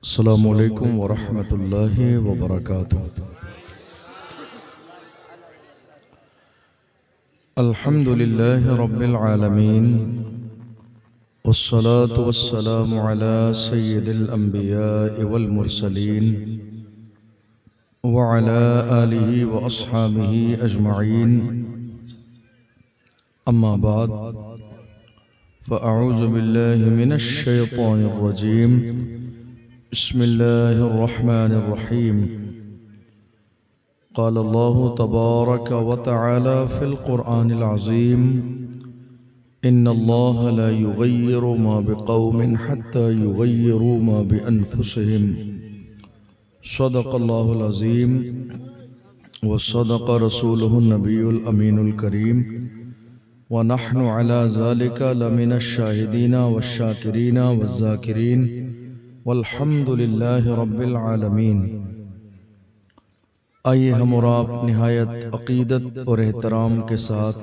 अस्सलामु अलैकुम वरहमतुल्लाहि वबरकातुहू। अल्हम्दुलिल्लाहि रब्बिल आलमीन वस्सलातु वस्सलामु अला सय्यिदिल अंबियाइ वल मुरसलीन व अला आलिहि व अस्हाबिहि अजमईन। अम्मा बाद फ़अऊज़ु बिल्लाहि मिनश शैतानिर रजीम। बिस्मिल्लाहिर्रहमानिर्रहीम। क़ाल अल्लाहु तबारक व तआला फ़िल क़ुरआनिल अज़ीम। इन्नल्लाह ला युग़य्यिरु मा बिक़ौमिन हत्ता युग़य्यिरु मा बिअन्फुसिहिम। सदक़ल्लाहुल अज़ीम व सदक़ रसूलुहुन नबियुल अमीनुल करीम व नहनु अला ज़ालिका लमिनश शाहिदीना वश्शाकिरीना वज़्ज़ाकिरीन वल्हम्दुलिल्लाहि रब्बिल आलमीन। आइए हम और आप निहायत अक़ीदत और एहतराम के साथ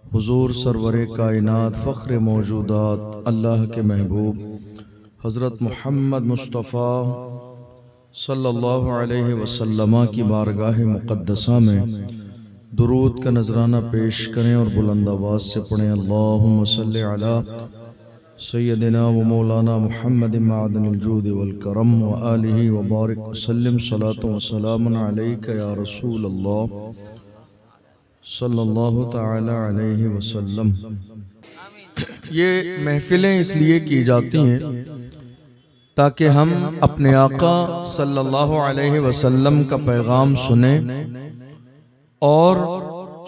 हुज़ूर सरवरे कायनात फ़ख्र मौजूदात अल्लाह के महबूब हज़रत मुहम्मद मुस्तफ़ा सल्लल्लाहु अलैहि वसल्लम की बारगाह मुक़द्दसा में दुरूद का नजराना पेश करें और बुलंद आवाज़ से पढ़ें। अल्लाहुम्मा सल्लि अला सय्यदिना व मौलाना मुहम्मद मादनिल जूद वल करम व आलिहि व बारिक वसल्लिम सलातो व सलामुन अलैका या रसूल अल्लाह सल्लल्लाहु तआला अलैहि वसल्लम। ये महफिलें इसलिए की जाती हैं ताकि हम अपने आका सल्लल्लाहु अलैहि वसल्लम का पैगाम सुने और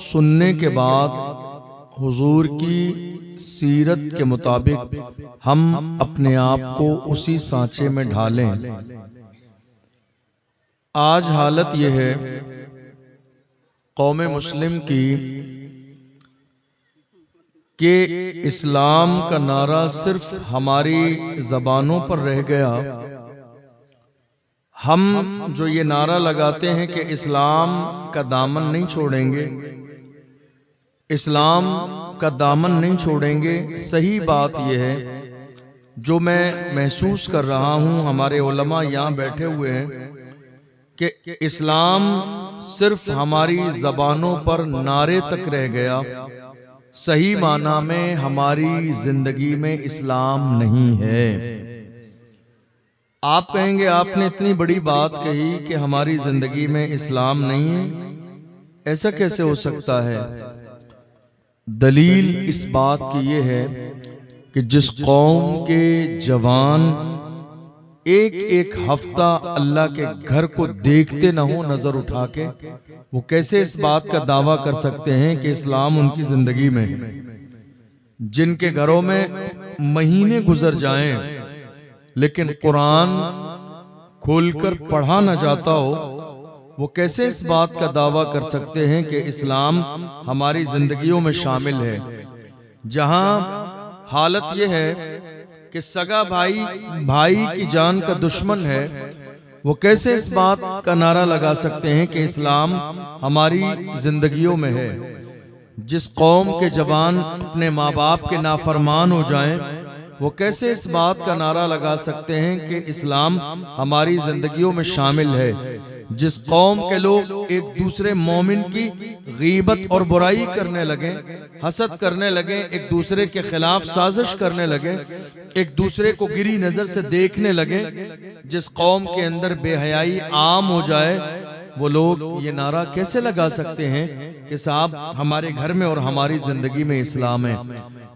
सुनने के बाद हुजूर की सीरत के मुताबिक हम अपने आप को उसी सांचे में ढालें। आज हालत यह है कौम मुस्लिम की कि इस्लाम का नारा सिर्फ हमारी ज़बानों पर रह गया। हम जो ये नारा लगाते हैं कि इस्लाम का दामन नहीं छोड़ेंगे, इस्लाम का दामन नहीं छोड़ेंगे। सही बात यह है, जो मैं महसूस कर रहा हूँ, हमारे उलमा यहाँ बैठे हुए हैं, कि इस्लाम सिर्फ हमारी ज़बानों पर नारे तक रह गया। सही माना में हमारी जिंदगी में इस्लाम नहीं है। आप कहेंगे आपने इतनी बड़ी बात कही कि हमारी जिंदगी में इस्लाम नहीं है, ऐसा कैसे हो सकता है? दलील इस बात की ये है कि जिस कौम के जवान एक एक हफ्ता अल्लाह के घर को देखते न हो नजर उठा के, वो कैसे इस बात का दावा कर सकते हैं कि इस्लाम उनकी जिंदगी में है? जिनके घरों में महीने गुजर जाएं लेकिन कुरान खोलकर पढ़ा न जाता हो, वो कैसे इस बात का दावा कर सकते हैं कि इस्लाम हमारी जिंदगियों में शामिल है? जहां हालत यह है कि सगा भाई भाई की जान का दुश्मन है, वो कैसे इस बात का नारा लगा सकते हैं कि इस्लाम हमारी जिंदगियों में है? जिस कौम के जवान अपने माँ बाप के नाफरमान हो जाएं, वो कैसे इस बात का नारा लगा सकते हैं कि इस्लाम हमारी जिंदगियों में शामिल है? जिस कौम के लोग एक दूसरे मोमिन की गीबत और बुराई करने लगे, हसद करने लगे, एक दूसरे के खिलाफ साजिश करने लगे, एक दूसरे को गिरी नजर से देखने लगे, जिस कौम के अंदर बेहयाई आम हो जाए, वो लोग ये नारा कैसे लगा सकते हैं कि साहब हमारे घर में और हमारी जिंदगी में इस्लाम है?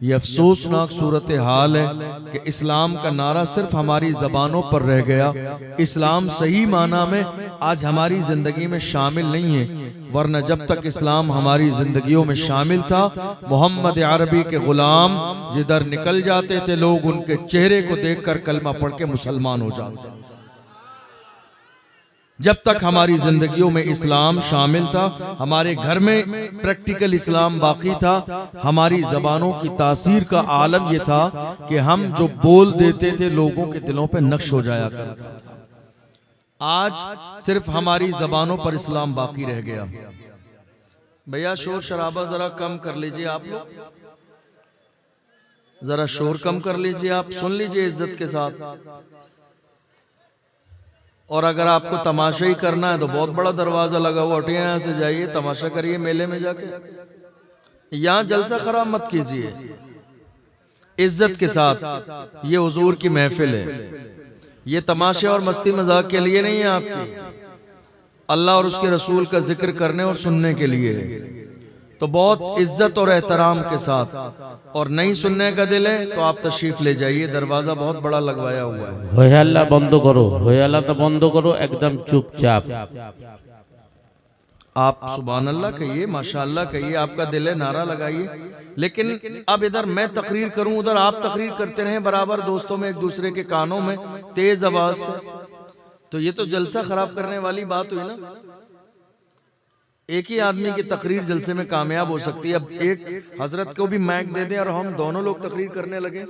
ये अफसोसनाक सूरत हाल है कि इस्लाम का नारा सिर्फ हमारी जबानों पर रह गया। इस्लाम सही माना में आज हमारी जिंदगी में शामिल नहीं है, वरना जब तक इस्लाम हमारी जिंदगियों में शामिल था, मोहम्मद अरबी के गुलाम जिधर निकल जाते थे, लोग उनके चेहरे को देखकर कलमा पढ़ के मुसलमान हो जाते। जब तक हमारी जिंदगियों में इस्लाम शामिल था, हमारे घर में प्रैक्टिकल इस्लाम बाकी था, हमारी जबानों की तासीर का आलम यह था कि हम जो बोल देते थे लोगों के दिलों पे नक्श हो जाया करता था। आज सिर्फ हमारी जबानों पर इस्लाम बाकी रह गया। भैया शोर शराबा जरा कम कर लीजिए, आप लोग जरा शोर कम कर लीजिए, आप सुन लीजिए इज्जत के साथ। और अगर आपको तमाशा ही करना है तो बहुत बड़ा दरवाजा लगा हुआ, उठिए यहाँ से जाइए, तमाशा करिए मेले में जाके। यहाँ जलसा खराब मत कीजिए, इज्जत के साथ। ये हुजूर की महफिल है, ये तमाशे और मस्ती मजाक के लिए नहीं है आपकी, अल्लाह और उसके रसूल का जिक्र करने और सुनने के लिए है। तो बहुत इज्जत और एहतराम के साथ, और नहीं सुनने का दिल है तो आप तशरीफ ले जाइए, दरवाजा बहुत बड़ा लगवाया हुआ है। होय अल्लाह बंद करो, होय अल्लाह तो बंद करो, एकदम चुपचाप। आप सुभान अल्लाह कहिए, माशाअल्लाह कहिए, आपका दिल है, नारा लगाइए। लेकिन अब इधर मैं तकरीर करूं, उधर आप तकरीर करते रहें बराबर, दोस्तों में, एक दूसरे के कानों में तेज आवाज से, तो ये तो जलसा खराब करने वाली बात हुई ना। एक ही आदमी की तकरीर जलसे में कामयाब हो सकती है। अब एक हजरत को भी माइक दे दें और हम दोनों लोग तकरीर करने लगे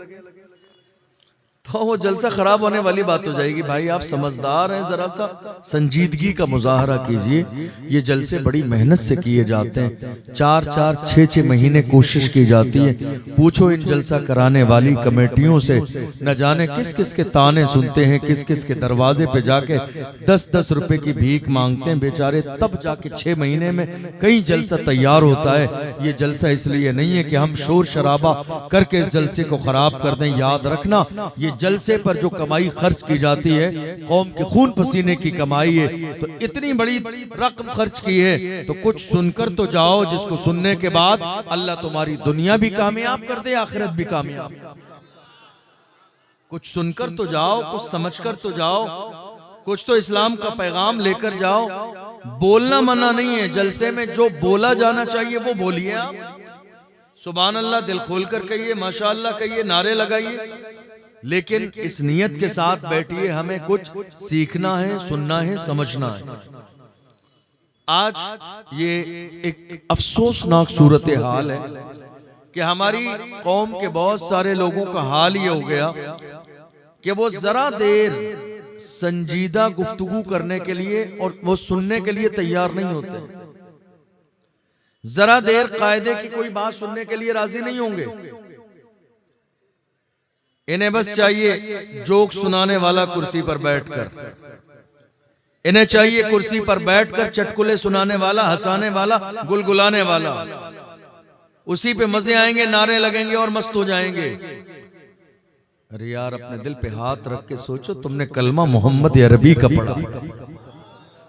तो वो जलसा खराब होने वाली बात हो जाएगी। भाई आप समझदार हैं, जरा सा संजीदगी का मुजाहरा कीजिए। ये जलसे बड़ी मेहनत से किए जाते हैं, 4-4, 6-6 महीने कोशिश की जाती है। पूछो इन जलसा कराने वाली कमेटियों से, न जाने किस किस के ताने सुनते हैं, किस किस के दरवाजे पे जाके 10-10 रुपए की भीख मांगते हैं बेचारे, तब जाके 6 महीने में कई जलसा तैयार होता है। ये जलसा इसलिए नहीं है कि हम शोर शराबा करके इस जलसे को खराब कर दें। याद रखना, ये जलसे पर जो कमाई खर्च की जाती है, कौम के खून पसीने की कमाई है, तो इतनी बड़ी रकम खर्च की है, तो कुछ सुनकर तो जाओ, जिसको सुनने के बाद अल्लाह तुम्हारी दुनिया भी कामयाब कर दे, आखिरत भी कामयाब। कुछ सुनकर तो जाओ, कुछ समझकर तो जाओ, कुछ तो इस्लाम का पैगाम लेकर जाओ। बोलना मना नहीं है, जलसे में जो बोला जाना चाहिए वो बोलिए आप। सुभान अल्लाह दिल खोलकर कहिए, माशाअल्लाह कहिए, नारे लगाइए, लेकिन इस नियत के साथ बैठिए, हमें कुछ सीखना है, सुनना है, समझना है। आज ये एक अफसोसनाक सूरत हाल है कि हमारी कौम के बहुत सारे लोगों का हाल ये हो गया कि वो जरा देर संजीदा गुफ्तगू करने के लिए और वो सुनने के लिए तैयार नहीं होते, जरा देर कायदे की कोई बात सुनने के लिए राजी नहीं होंगे। इन्हें बस चाहिए जोक सुनाने वाला कुर्सी पर बैठकर, इन्हें चाहिए कुर्सी पर बैठकर चटकुले सुनाने वाला, हंसाने वाला, गुलगुलाने वाला। उसी पे मजे आएंगे, नारे लगेंगे और मस्त हो जाएंगे। अरे यार, अपने दिल पे हाथ रख के सोचो, तुमने कलमा मोहम्मद अरबी का पढ़ा,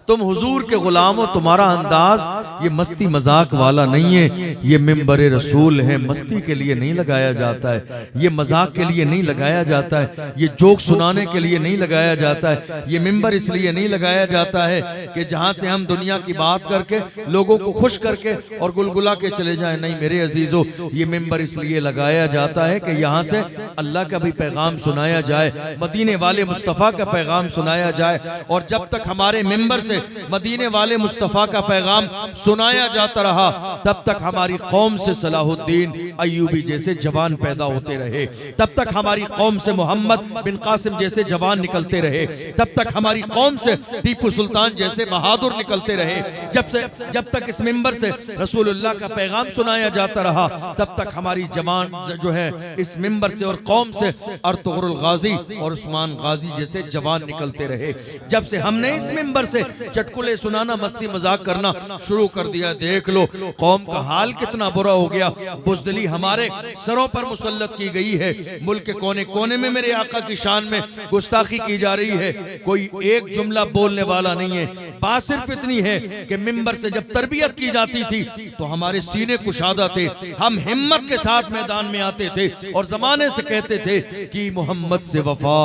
तुम हुजूर के गुलाम हो, तुम्हारा अंदाज ये मस्ती मजाक वाला नहीं है, ये मिंबर रसूल है। मस्ती के लिए नहीं लगाया जाता है, ये मजाक के लिए नहीं लगाया जाता है, ये जोक सुनाने के लिए नहीं लगाया जाता है, ये मिंबर इसलिए नहीं लगाया जाता है कि जहां से हम दुनिया की बात करके लोगों को खुश करके और गुलगुला के चले जाएं। नहीं मेरे अजीजों, ये मिंबर इसलिए लगाया जाता है कि यहाँ से अल्लाह का भी पैगाम सुनाया जाए, मदीने वाले मुस्तफ़ा का पैगाम सुनाया जाए। और जब तक हमारे मिंबर से मदीने वाले मुस्तफा का पैगाम सुनाया जाता रहा, तब तक हमारी कौम से सलाहुद्दीन अय्यूबी जैसे जवान पैदा होते रहे, तब तक हमारी कौम से मोहम्मद बिन कासिम जैसे जवान निकलते रहे, तब तक हमारी कौम से टीपू सुल्तान जैसे बहादुर निकलते रहे। जब तक इस मिंबर से रसूलुल्लाह का पैगाम सुनाया जाता रहा, तब तक हमारी जवान जो है इस मिंबर से और कौम से अर्तुगरुल गाजी और उस्मान गाजी जैसे जवान निकलते रहे। जब से हमने इस मिंबर से चटकुले सुनाना, मस्ती मजाक करना शुरू कर दिया, देख लो कौम का हाल कितना बुरा हो गया। बुज़दिली हमारे सरों पर मुसल्लत की गई है। मुल्क के कोने कोने में मेरे आका की शान में गुस्ताखी की जा रही है, कोई एक जुमला बोलने वाला नहीं है। बात सिर्फ इतनी है कि मिंबर से जब तरबियत की जाती थी तो हमारे सीने कुशादा थे, हम हिम्मत के साथ मैदान में आते थे और जमाने से कहते थे कि मोहम्मद से वफा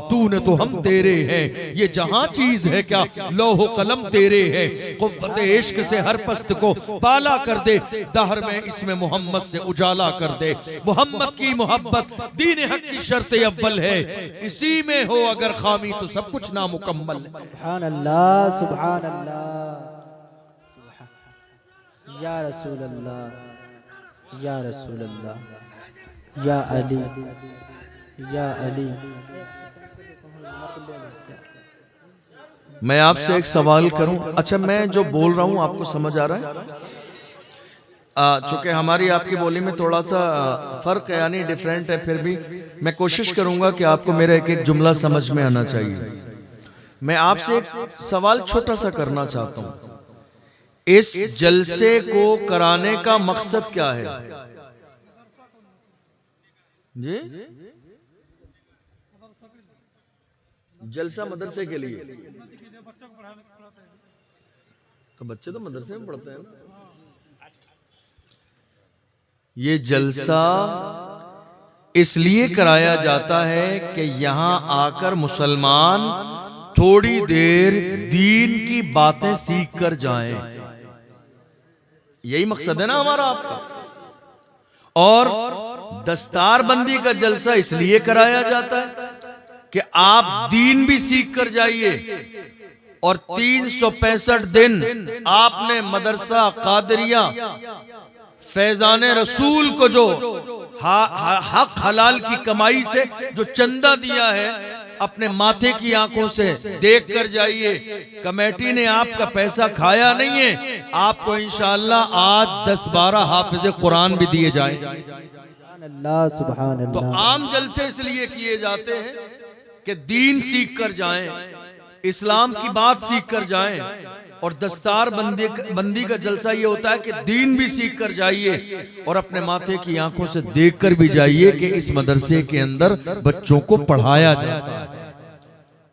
तूने तो हम तेरे हैं, ये जहां चीज है क्या लौह कलम तेरे है, कुव्वत इश्क से हर पस्त को बाला कर दे, दहर में इसमें मोहम्मद से उजाला कर दे। मोहम्मद की मोहब्बत दीन हक की शर्त अव्वल है, इसी में हो अगर खामी तो सब कुछ नामुकम्मल है। सुभान अल्लाह, सुभान अल्लाह, या रसूल अल्लाह, या रसूल अल्लाह, या अली, या अली। मैं आपसे एक सवाल करूं, अच्छा मैं जो बोल रहा हूं आपको समझ आ रहा है? चूंकि हमारी आपकी बोली में थोड़ा सा फर्क है, यानी डिफरेंट है, फिर भी मैं कोशिश करूंगा कि आपको मेरा एक एक जुमला समझ में आना चाहिए। मैं आपसे एक सवाल छोटा सा करना चाहता हूं, इस जलसे को कराने का मकसद क्या है जी? जलसा मदरसे के लिए, तो बच्चे तो मदरसे में पढ़ते हैं ना। ये जलसा इसलिए कराया जाता है कि यहां आकर मुसलमान थोड़ी देर दीन की बातें सीख कर जाएं। यही मकसद है ना हमारा आपका। और दस्तारबंदी का जलसा इसलिए कराया जाता है कि आप दीन भी सीख कर जाइए, और 365 दिन आपने मदरसा कादरिया फैजान रसूल को जो हक हलाल की कमाई से जो चंदा दिया है, अपने माथे की आंखों से देख कर जाइए। कमेटी ने आपका पैसा खाया नहीं है, आपको इंशाअल्लाह आज 10-12 हाफिज कुरान भी दिए जाए। अल्लाह सुभान तो अल्लाह। आम जलसे इसलिए किए जाते हैं कि दीन सीख कर जाएं, इस्लाम की बात सीख कर जाएं। और दस्तार बंदी का जलसा ये होता है कि दीन भी सीख कर जाइए और अपने माथे की आंखों से देख कर भी जाइए कि इस मदरसे के अंदर बच्चों को पढ़ाया जाता है।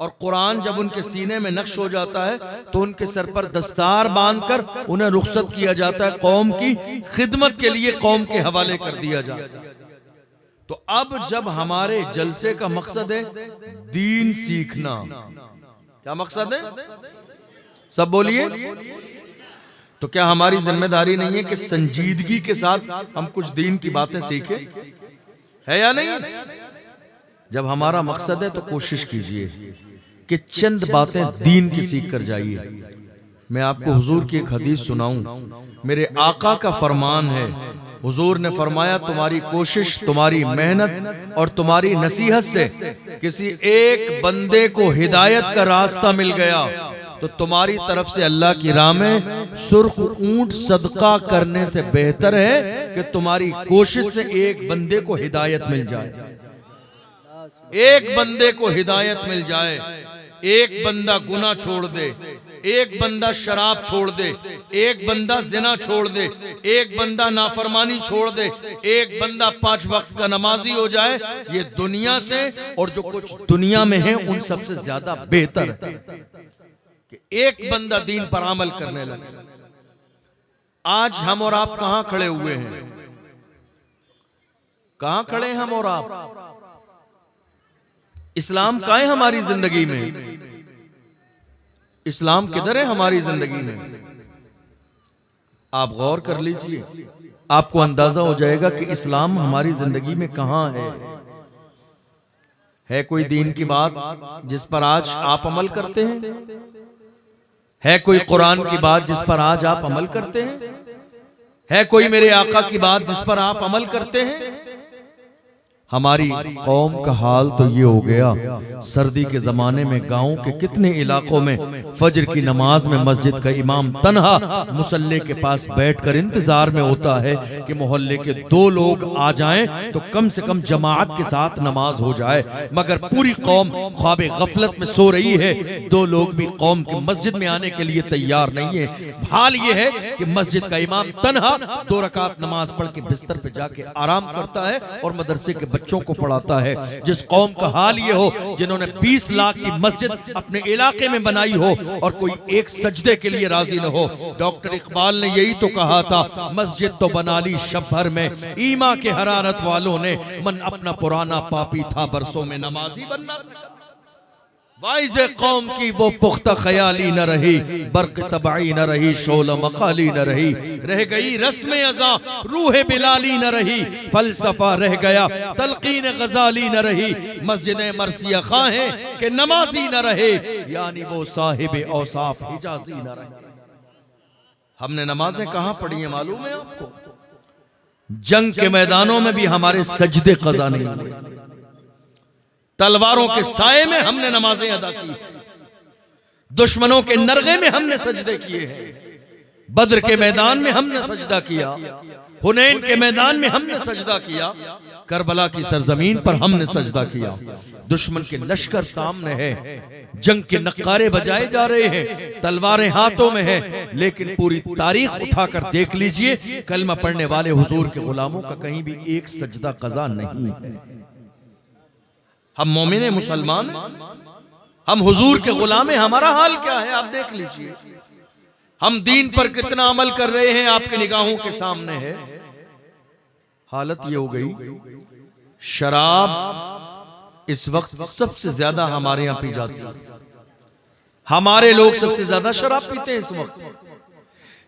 और कुरान जब उनके सीने में नक्श हो जाता है तो उनके सर पर दस्तार बांधकर उन्हें रुखसत किया जाता है, कौम की खिदमत के लिए कौम के हवाले कर दिया जाता है। तो अब जब हमारे जलसे का मकसद है दीन सीखना, क्या मकसद है सब बोलिए, तो क्या हमारी जिम्मेदारी नहीं है कि संजीदगी के साथ हम कुछ दीन की बातें सीखें, है या नहीं? जब हमारा मकसद है तो कोशिश कीजिए कि चंद बातें दीन की सीख कर जाइए। मैं आपको हुजूर की एक हदीस सुनाऊं। मेरे आका का फरमान है, हुजूर ने फरमाया तुम्हारी कोशिश, तुम्हारी मेहनत और तुम्हारी नसीहत से किसी एक बंदे को हिदायत का रास्ता मिल गया तो तुम्हारी तरफ से अल्लाह की राह में सुर्ख ऊंट सदका करने से बेहतर है कि तुम्हारी कोशिश से एक बंदे को हिदायत मिल जाए। एक बंदे को हिदायत मिल जाए, एक बंदा गुनाह छोड़ दे, एक बंदा शराब छोड़ दे, एक बंदा जिना छोड़ दे, एक बंदा नाफरमानी छोड़ दे, एक बंदा 5 वक्त का नमाजी हो जाए, ये दुनिया से और जो कुछ दुनिया में है उन सबसे ज्यादा बेहतर है कि एक बंदा दीन पर अमल करने लगे। आज हम और आप कहां खड़े हुए हैं? कहां खड़े हैं हम और आप? इस्लाम कहां है हमारी जिंदगी में? इस्लाम किधर है हमारी जिंदगी में? आप गौर कर लीजिए, आपको अंदाजा हो जाएगा कि इस्लाम हमारी जिंदगी में कहां है। कोई दीन की बात जिस पर आज आप अमल करते हैं? है कोई कुरान की बात जिस पर आज आप अमल करते हैं? है कोई मेरे आका की बात जिस पर आप अमल करते हैं? हमारी कौम का हाल तो ये हो गया, सर्दी के जमाने में गांव के कितने इलाकों में फजर की नमाज में मस्जिद का इमाम तन्हा मुसल्ले के पास बैठकर इंतजार में होता है कि मोहल्ले के 2 लोग आ जाएं तो कम से कम जमात के साथ नमाज हो जाए, मगर पूरी कौम ख्वाबे गफलत में सो रही है। 2 लोग भी कौम की मस्जिद में आने के लिए तैयार नहीं है। हाल ये है कि मस्जिद का इमाम तन्हा 2 रकात नमाज पढ़ के बिस्तर पे जाके आराम करता है और मदरसे के बच्चों को पढ़ाता है। जिस कौम का हाल ये हो जिन्होंने 20 लाख की मस्जिद अपने इलाके में बनाई हो और कोई एक सजदे के लिए राजी न हो। डॉक्टर इकबाल ने यही तो कहा था, मस्जिद तो बना ली शब भर में, ईमा के हरारत वालों ने, मन अपना पुराना पापी था बरसों में नमाजी बनना सका। वाइज़े कौम की वो पुख्ता ख्याली न रही, बर्क तबाई न रही, शोला मकाली न रही, रह गई रस्म अज़ा रूह बिलाली न रही, फलसफा रह गया तलकीन गजाली न रही, मस्जिदें मरसिया खाहें के नमाजी न रहे, यानी वो साहिब औसाफ हिजाजी न रहे। हमने नमाजें कहां पढ़ी है मालूम है आपको? जंग के मैदानों में भी हमारे सजदे कज़ा नहीं हुए, तलवारों के साए में हमने नमाजें अदा की, दुश्मनों के नरगे में हमने सजदे किए हैं, बद्र के मैदान में हमने सजदा किया, हुनैन के मैदान में हमने सजदा किया, करबला की सरजमीन पर हमने सजदा किया। दुश्मन के लश्कर सामने है, जंग के नक्कारे बजाए जा रहे हैं, तलवारें हाथों में हैं, लेकिन पूरी तारीख उठाकर देख लीजिए, कलमा पढ़ने वाले हुजूर के गुलामों का कहीं भी एक सजदा कज़ा नहीं है। हम मोमिन मुसलमान, हम हुजूर के गुलाम हैं, हमारा हाल क्या है आप देख लीजिए। हम दीन पर कितना अमल कर रहे हैं आपकी निगाहों के सामने है। हालत ये हो गई, शराब इस वक्त सबसे ज्यादा हमारे यहां पी जाती है। हमारे लोग सबसे ज्यादा शराब पीते हैं इस वक्त।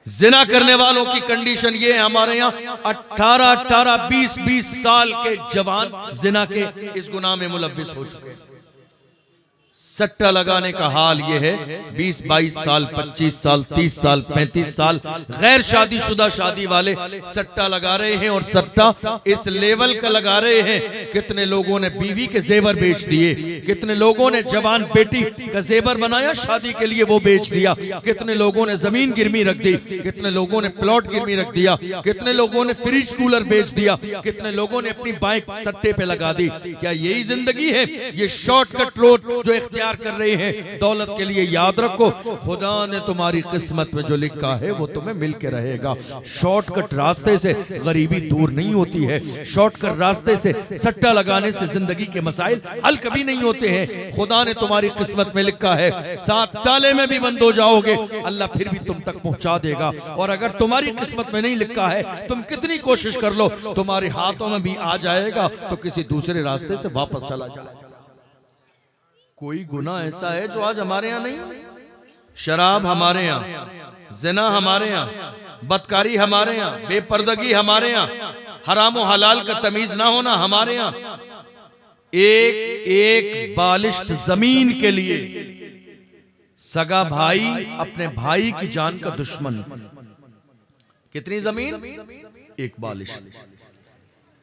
जिना करने वालों की कंडीशन ये है, हमारे यहाँ 18, 20 साल के जवान जिना के इस गुनाह में मुलव्विस हो चुके हैं। सट्टा लगाने का हाल यह है, 20, 22 साल, 25 साल, 30 साल, 35 साल गैर शादीशुदा शादी वाले सट्टा लगा रहे हैं, और सट्टा इस लेवल का लगा रहे हैं। कितने लोगों ने बीवी के जेवर बेच दिए, कितने लोगों ने जवान बेटी का जेवर बनाया शादी के लिए वो बेच दिया, कितने लोगों ने जमीन गिरवी रख दी, कितने लोगों ने प्लॉट गिरवी रख दिया, कितने लोगों ने फ्रिज कूलर बेच दिया, कितने लोगों ने अपनी बाइक सट्टे पे लगा दी। क्या यही जिंदगी है? ये शॉर्टकट रोड जो इख्तियार कर रहे हैं दौलत के लिए, याद रखो खुदा ने तुम्हारी किस्मत में जो लिखा है वो तुम्हें मिल के रहेगा। शॉर्टकट रास्ते से गरीबी दूर नहीं होती है, शॉर्टकट रास्ते से सट्टा लगाने से जिंदगी के मसाइल हल कभी नहीं होते हैं। खुदा ने तुम्हारी किस्मत में लिखा है, 7 ताले में भी बंद हो जाओगे अल्लाह फिर भी तुम तक पहुंचा देगा। और अगर तुम्हारी किस्मत में नहीं लिखा है, तुम कितनी कोशिश कर लो, तुम्हारे हाथों में भी आ जाएगा तो किसी दूसरे रास्ते से वापस चला जाएगा। कोई गुनाह ऐसा है जो आज हमारे यहाँ नहीं है? शराब हमारे यहाँ, जिना हमारे यहाँ, बदकारी हमारे यहाँ, बेपर्दगी हमारे यहाँ, हराम और हलाल का तमीज ना होना हमारे यहाँ। एक एक बालिश्त जमीन के लिए सगा भाई अपने भाई की जान का दुश्मन। कितनी जमीन? एक बालिश्त।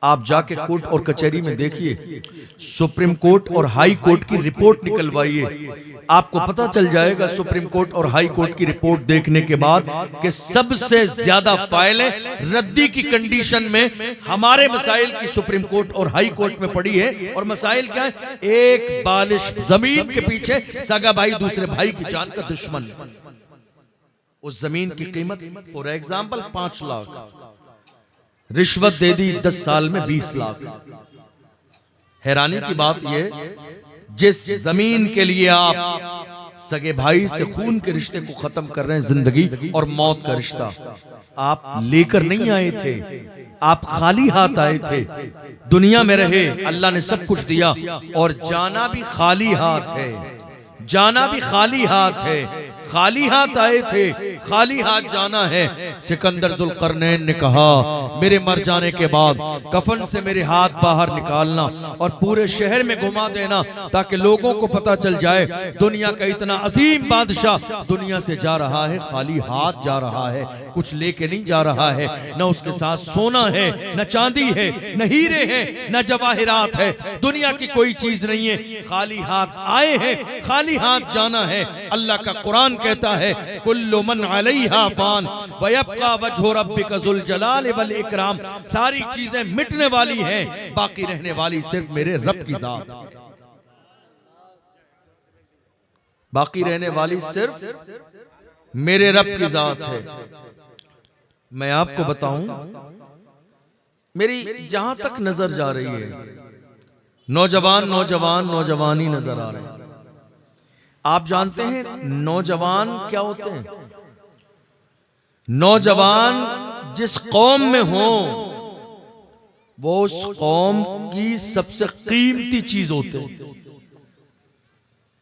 आप जाके कोर्ट और कचहरी में देखिए, सुप्रीम कोर्ट और हाई कोर्ट की रिपोर्ट निकलवाइए, आपको पता चल जाएगा सुप्रीम कोर्ट और हाई कोर्ट की रिपोर्ट देखने के बाद कि सबसे ज्यादा फाइलें रद्दी की कंडीशन में हमारे मसाइल की सुप्रीम कोर्ट और हाई कोर्ट में पड़ी है। और मसाइल क्या है? एक बालिश जमीन के पीछे सगा भाई दूसरे भाई की जान का दुश्मन। उस जमीन की कीमत फॉर एग्जाम्पल 5 लाख, रिश्वत दे दी 10 साल में 20 लाख। हैरानी की बात यह, जिस जमीन के लिए आप सगे भाई से खून के रिश्ते को खत्म कर रहे हैं, जिंदगी और मौत का रिश्ता, आप लेकर नहीं आए थे, आप खाली हाथ आए थे। दुनिया में रहे, अल्लाह ने सब कुछ दिया, और जाना भी खाली हाथ है, जाना भी खाली हाथ है। खाली हाथ आए थे, खाली हाथ जाना है। सिकंदर जुल्करनैन ने कहा, मेरे मर जाने के बाद कफन से मेरे हाथ बाहर निकालना और पूरे शहर में घुमा देना, ताकि लोगों को पता चल जाए दुनिया का इतना अजीम बादशाह दुनिया से जा रहा है, खाली हाथ जा रहा है, कुछ लेके नहीं जा रहा है। न उसके साथ सोना है, न चांदी है, न हीरे हैं, न जवाहिरात है, दुनिया की कोई चीज नहीं है। खाली हाथ आए हैं, खाली हाथ जाना है। अल्लाह का कुरान कहता है, कुल्लु मन अलैहा फान व यब्का वजहु रब्बिका जुल जलाल वल इकराम। सारी चीजें मिटने वाली हैं, बाकी रहने वाली सिर्फ मेरे रब की जात है। बाकी रहने वाली सिर्फ मेरे रब की जात है। मैं आपको बताऊं, मेरी जहां तक नजर जा रही है, नौजवान नौजवान नौजवान ही नजर आ रहे हैं। आप जानते हैं नौजवान क्या होते हैं? नौजवान जिस कौम में हो, वो उस कौम की सबसे कीमती चीज होते हैं।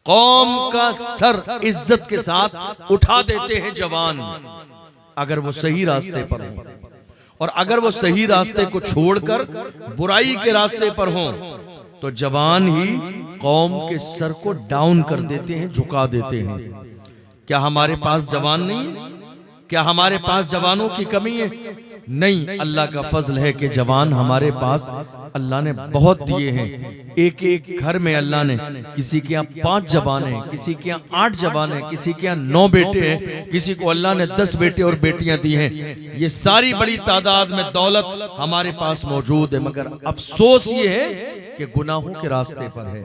कौम का सर इज्जत के साथ उठा देते हैं जवान, अगर वो सही रास्ते पर हो। और अगर वो सही रास्ते को छोड़कर बुराई के रास्ते पर हो, तो जवान ही कौम के सर को डाउन कर देते हैं, झुका देते हैं। क्या हमारे पास जवान नहीं है? क्या हमारे पास जवानों की कमी है? नहीं, अल्लाह का फजल है कि जवान हमारे पास अल्लाह ने बहुत दिए हैं। एक एक घर में अल्लाह ने, किसी के यहाँ 5 जवान हैं, किसी के यहाँ 8 जवान हैं, किसी के यहाँ 9 बेटे हैं, किसी को अल्लाह ने 10 बेटे और बेटियां दी हैं। ये सारी बड़ी तादाद में दौलत हमारे पास मौजूद है, मगर अफसोस ये है कि गुनाहों के रास्ते पर है।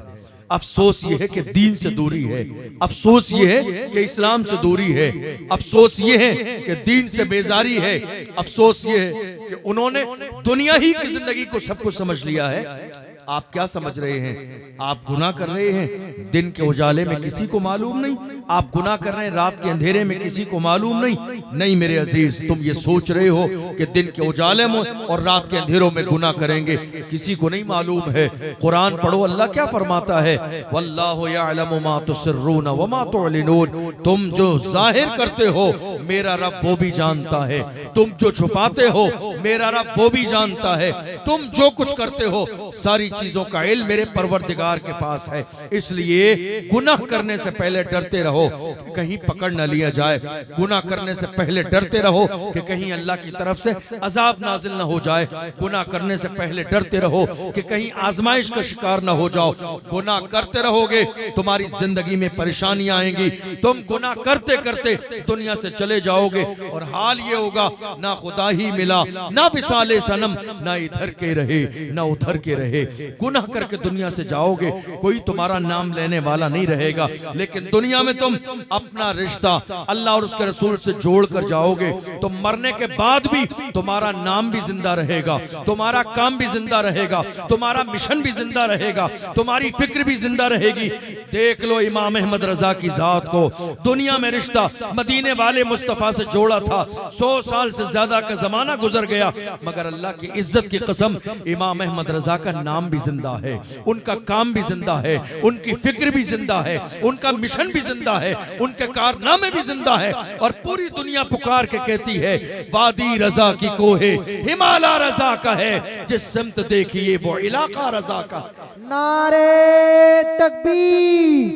अफसोस ये है कि दीन से दूरी है, अफसोस ये है कि इस्लाम से दूरी है, अफसोस ये है कि दीन से बेजारी है, अफसोस ये है कि उन्होंने दुनिया ही की जिंदगी को सब कुछ समझ लिया है। आप क्या समझ रहे हैं? आप गुनाह कर रहे हैं, दिन के उजाले में किसी को मालूम नहीं। आप गुनाह कर रहे हैं रात के अंधेरे में, किसी को मालूम नहीं। नहीं मेरे अजीज, तुम ये सोच रहे हो कि दिन के उजाले में और रात के अंधेरों में गुनाह करेंगे, किसी को नहीं मालूम है। कुरान पढ़ो, अल्लाह क्या फरमाता है, वल्लाहु यअलमु मा तुसिर्रून व मा तुअलिनून। तुम जो जाहिर करते हो मेरा रब वो भी जानता है, तुम जो छुपाते हो मेरा रब वो भी जानता है। तुम जो कुछ करते हो सारी चीजों का इल्म मेरे परवरदिगार के पास है। इसलिए गुनाह करने से पहले डरते रहो कि कहीं पकड़ न लिया जाए, गुनाह करने से पहले डरते रहो कि कहीं अल्लाह की तरफ से अजाब नाजिल न हो जाए, गुनाह करने से पहले डरते रहो कि कहीं आजमाइश का शिकार न हो जाओ। गुनाह करते रहोगे तुम्हारी जिंदगी में परेशानियां आएंगी, तुम गुनाह करते करते दुनिया से चले जाओगे और हाल ये होगा ना खुदा ही मिला, ना विसाले सनम, ना इधर के रहे ना उधर के रहे। गुनाह करके दुनिया से जाओगे, कोई तुम्हारा नाम लेने वाला नहीं रहेगा, लेकिन दुनिया में तुम अपना रिश्ता अल्लाह और उसके रसूल से जोड़ कर जाओगे तो मरने के बाद भी तुम्हारा नाम भी जिंदा रहेगा, तुम्हारा काम भी जिंदा रहेगा, तुम्हारा मिशन भी जिंदा रहेगा, तुम्हारी फिक्र भी जिंदा रहेगी। देख लो इमाम अहमद रजा की जात को दुनिया में रिश्ता मदीने वाले मुस्तफा से जोड़ा था, 100 साल से ज्यादा का जमाना गुजर गया, मगर अल्लाह की इज्जत की कसम इमाम अहमद रजा का नाम भी जिंदा है, उनका काम भी जिंदा है, उनकी फिक्र भी जिंदा है, उनका मिशन भी जिंदा है, उनके कारनामे भी जिंदा है। और पूरी दुनिया पुकार के कहती है वादी रजा की कोहे हिमालय रजा का है, जिस सिमत देखिए वो इलाका रजा का। नारे तकबीर,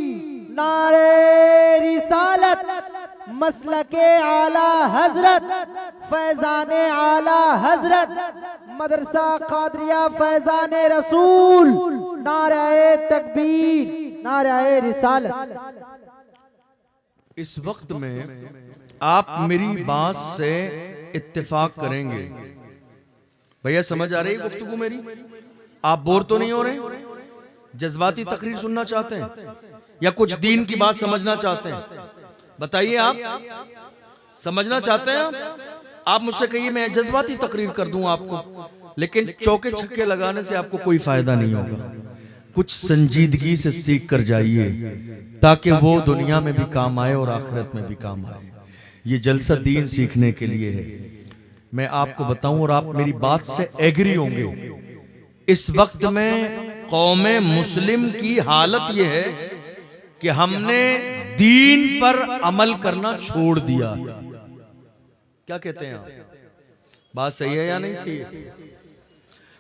नारे रिसालत, मसलके आला हजरत, फैजाने आला हजरत, मदरसा कादरिया फैजाने रसूल, नारे तकबीर, नारे रिसालत। इस वक्त में आप मेरी बात से इत्तेफाक करेंगे। भैया समझ आ रही है गुफ्तगू मेरी? आप बोर तो नहीं हो रहे? जज्बाती तकरीर सुनना चाहते हैं या कुछ दीन की बात समझना चाहते हैं? बताइए, आप समझना चाहते हैं? आप मुझसे कहिए मैं जज्बाती तकरीर कर दूं आपको, लेकिन चौके छक्के लगाने से आपको कोई फायदा नहीं होगा। कुछ संजीदगी से सीख कर जाइए ताकि वो दुनिया में भी काम आए और आखिरत में भी काम आए। ये जलसा दीन सीखने के लिए है। मैं आपको बताऊं और आप मेरी बात से एग्री होंगे, इस वक्त में कौमे मुस्लिम की हालत यह है कि हमने दीन पर अमल करना छोड़ दिया। क्या कहते हैं आप? बात सही है या नहीं सही है?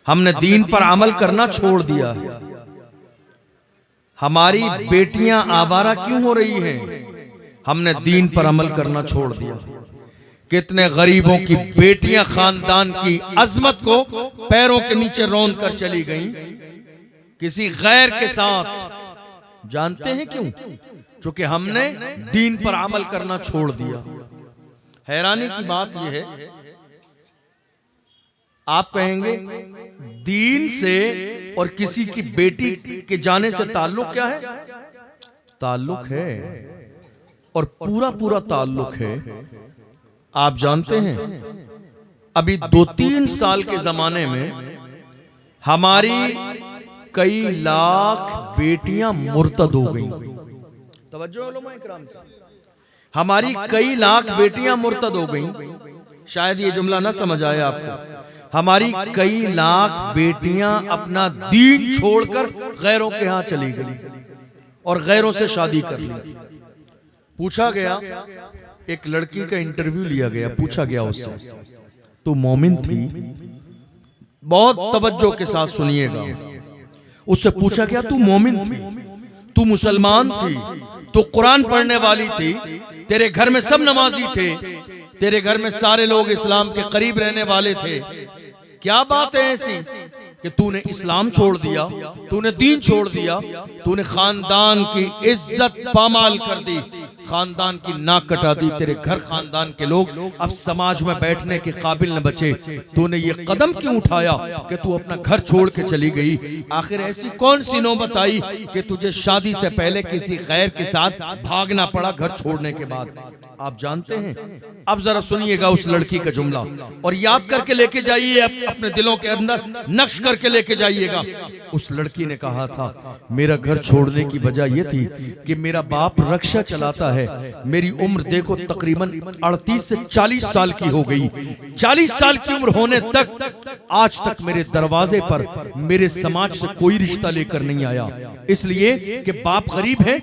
हमने दीन पर अमल करना छोड़ दिया है। हमारी बेटियां आवारा क्यों हो रही हैं? हमने दीन पर अमल करना छोड़ दिया। कितने गरीबों की बेटियां खानदान की अजमत को पैरों के नीचे रौंद कर चली गईं किसी गैर के साथ। जानते हैं क्यों? क्योंकि हमने दीन पर अमल करना छोड़ दिया। हैरानी की बात यह है, आप कहेंगे दीन से और किसी की बेटी के जाने से ताल्लुक क्या है? ताल्लुक है और पूरा पूरा ताल्लुक है। आप जानते हैं अभी 2-3 साल के जमाने में हमारी कई लाख बेटियां मुर्तद हो गई। तवज्जो उलमा इकराम की। हमारी कई लाख बेटियां मुर्तद हो गई। शायद ये जुमला ना समझ आए आपको। हमारी कई लाख बेटियां अपना दीन छोड़कर गैरों के यहां चली गई और गैरों से शादी कर ली। पूछा गया, एक लड़की का इंटरव्यू लिया गया, पूछा गया उससे, तू मोमिन थी? बहुत तवज्जो के साथ सुनिएगा। उससे पूछा गया, तू मोमिन थी, तू मुसलमान थी, तू कुरान पढ़ने वाली थी, तेरे घर में सब नमाजी थे, तेरे घर में सारे लोग इस्लाम के करीब रहने वाले थे, क्या बात है ऐसी कि तूने इस्लाम छोड़ दिया, तूने दीन छोड़ दिया, तूने खानदान की इज्जत पामाल कर दी, खानदान की नाक कटा दी, तेरे घर खानदान के लोग अब समाज में बैठने के काबिल न बचे। तूने ये कदम क्यों उठाया कि तू अपना घर छोड़ के चली गई? आखिर ऐसी कौन सी नौबत आई कि तुझे शादी से पहले किसी गैर के साथ भागना पड़ा घर छोड़ने के बाद? आप जानते हैं, अब जरा सुनिएगा उस लड़की का जुमला और याद करके लेके जाइए, अपने दिलों के अंदर नक्श करके लेके जाइएगा। उस लड़की ने कहा था, मेरा घर छोड़ने की वजह यह थी कि मेरा बाप रक्षा चलाता है। मेरी उम्र देखो तकरीबन 38 से 40 साल की हो गई। 40 साल की उम्र होने तक आज तक मेरे दरवाजे पर मेरे समाज से कोई रिश्ता लेकर नहीं आया, इसलिए कि बाप गरीब है,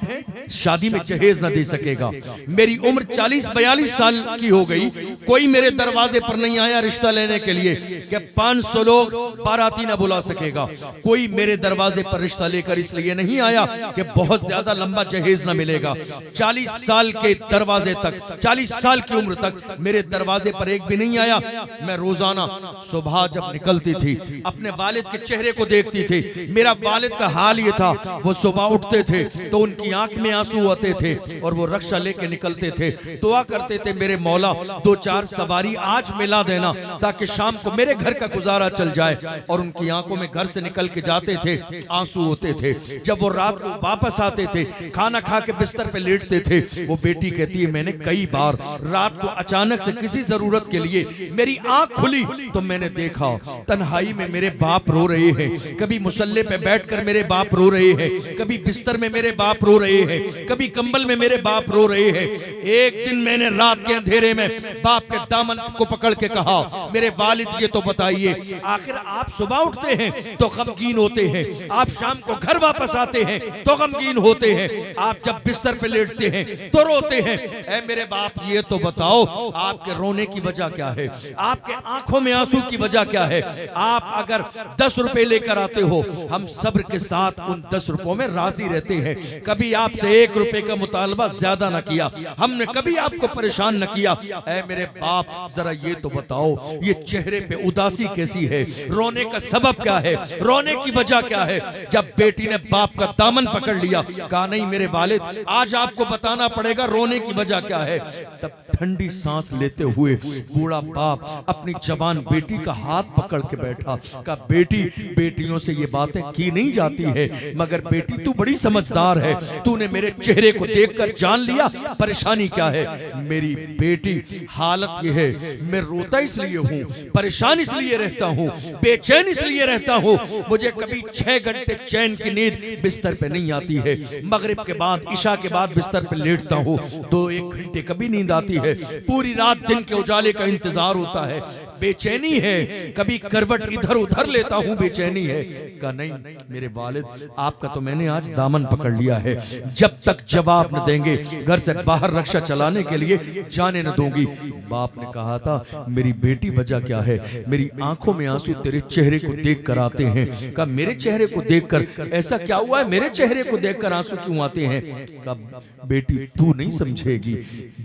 शादी में जहेज न दे सकेगा। मेरी उम्र 40-42 साल की हो गई, कोई मेरे दरवाजे पर नहीं आया रिश्ता लेने के लिए कि 500 लोग बाराती न बुला सकेगा। कोई मेरे दरवाजे पर रिश्ता लेकर इसलिए नहीं आया कि बहुत ज्यादा लंबा जहेज न मिलेगा। 40 साल के दरवाजे तक, 40 साल की उम्र तक मेरे दरवाजे पर एक भी नहीं आया। मैं रोजाना सुबह जब निकलती थी अपने वालिद के चेहरे को देखती थी। मेरा वालिद का हाल ये था, वो सुबह उठते थे तो उनकी आंख में आंसू आते थे और वो रक्षा लेके निकलते थे, दुआ करते थे, मेरे मौला 2-4 सवारी आज मिला देना ताकि शाम को मेरे घर का गुजारा चल जाए। और उनकी आंखों में घर से निकल के जाते थे आंसू होते थे। जब वो रात को वापस आते थे, खाना खा के बिस्तर पे लेटते थे, वो बेटी कहती है, मैंने कई बार रात को अचानक से किसी जरूरत के लिए मेरी आंख खुली तो मैंने देखा तन्हाई में मेरे बाप रो रहे हैं। कभी मुसल्ले पे बैठकर मेरे बाप रो रहे हैं, कभी बिस्तर में मेरे बाप रो रहे हैं, कभी कंबल में मेरे बाप रो रहे हैं। एक दिन मैंने रात के अंधेरे में बाप के दामन को पकड़ के कहा, मेरे वालिद ये तो बताइए, आखिर आप सुबह उठते हैं तो गमगीन होते हैं, आप शाम को घर वापस आते हैं तो गमगीन होते हैं, आप जब बिस्तर पे लेटते हैं तो रोते हैं। ऐ मेरे बाप ये तो बताओ आपके रोने की वजह क्या है, आपके आंखों में आंसू की वजह क्या है? आप अगर 10 रुपए लेकर आते हो, हम सब्र के साथ उन 10 रुपयों में राजी रहते हैं। कभी आपसे 1 रुपए का मुतालबा ज्यादा न किया, हमने कभी आपको परेशान न किया। ऐ मेरे बाप जरा ये तो बताओ, ये चेहरे पे उदासी कैसी है? रोने का सबब क्या है? रोने की वजह क्या है? जब बेटी ने बाप का दामन पकड़ लिया, कहा नहीं मेरे वालिद आज आपको बताना पड़ेगा रोने की वजह क्या है। तब ठंडी सांस लेते हुए बूढ़ा बाप अपनी जवान बेटी का हाथ पकड़ के बैठा, कहा बेटी, बेटियों से ये बातें की नहीं जाती है, मगर बेटी तू बड़ी समझदार है, तूने मेरे चेहरे को देखकर जान लिया परेशानी क्या है। मेरी बेटी हालत ये है, मैं रोता इसलिए हूँ, परेशान इसलिए रहता हूँ, बेचैन इसलिए रहता हूँ, मुझे कभी 6 घंटे चैन की नींद बिस्तर पे नहीं आती है। मगरिब के बाद, इशा के बाद बिस्तर पे लेटता हूँ, 2-1 घंटे कभी नींद आती है, पूरी रात दिन के उजाले का इंतजार होता है, बेचैनी है, कभी करवट इधर उधर लेता हूँ, बेचैनी है। कहा नहीं मेरे वालिद आपका तो मैंने आज दामन पकड़ लिया है, जब तक जवाब न देंगे घर से बाहर रक्षा चलाने के लिए जाने न दूंगी। बाप ने कहा था मेरी बेटी वजह क्या है? मेरी आंखों में आंसू तेरे चेहरे को देख कर आते हैं। कहा मेरे चेहरे को देखकर ऐसा क्या हुआ है, मेरे चेहरे को देखकर आंसू क्यों आते हैं? कहा बेटी तू नहीं समझेगी,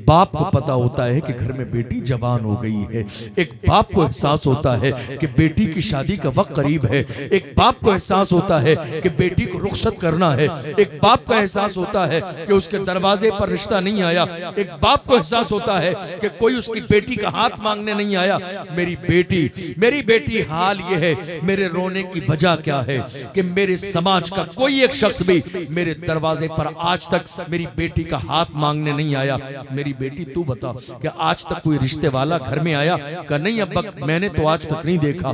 बाप को पता होता है कि घर में बेटी जवान हो गई है, एक बाप को एहसास होता है कि बेटी की शादी का वक्त करीब है, एक बाप को एहसास होता है कि बेटी को रुखसत करना है, एक बाप का एहसास होता है कि उसके दरवाजे पर रिश्ता नहीं आया, एक बाप को एहसास होता है कि कोई उसकी बेटी का हाथ मांगने नहीं आया। मेरी बेटी हाल ये है, मेरे रोने की वजह क्या है कि मेरे समाज का कोई एक शख्स भी मेरे दरवाजे पर आज तक मेरी बेटी का हाथ मांगने नहीं आया। मेरी बेटी तू बता कि आज तक कोई रिश्ते वाला घर में आया? कहा नहीं अब्बा मैंने तो आज तक नहीं देखा।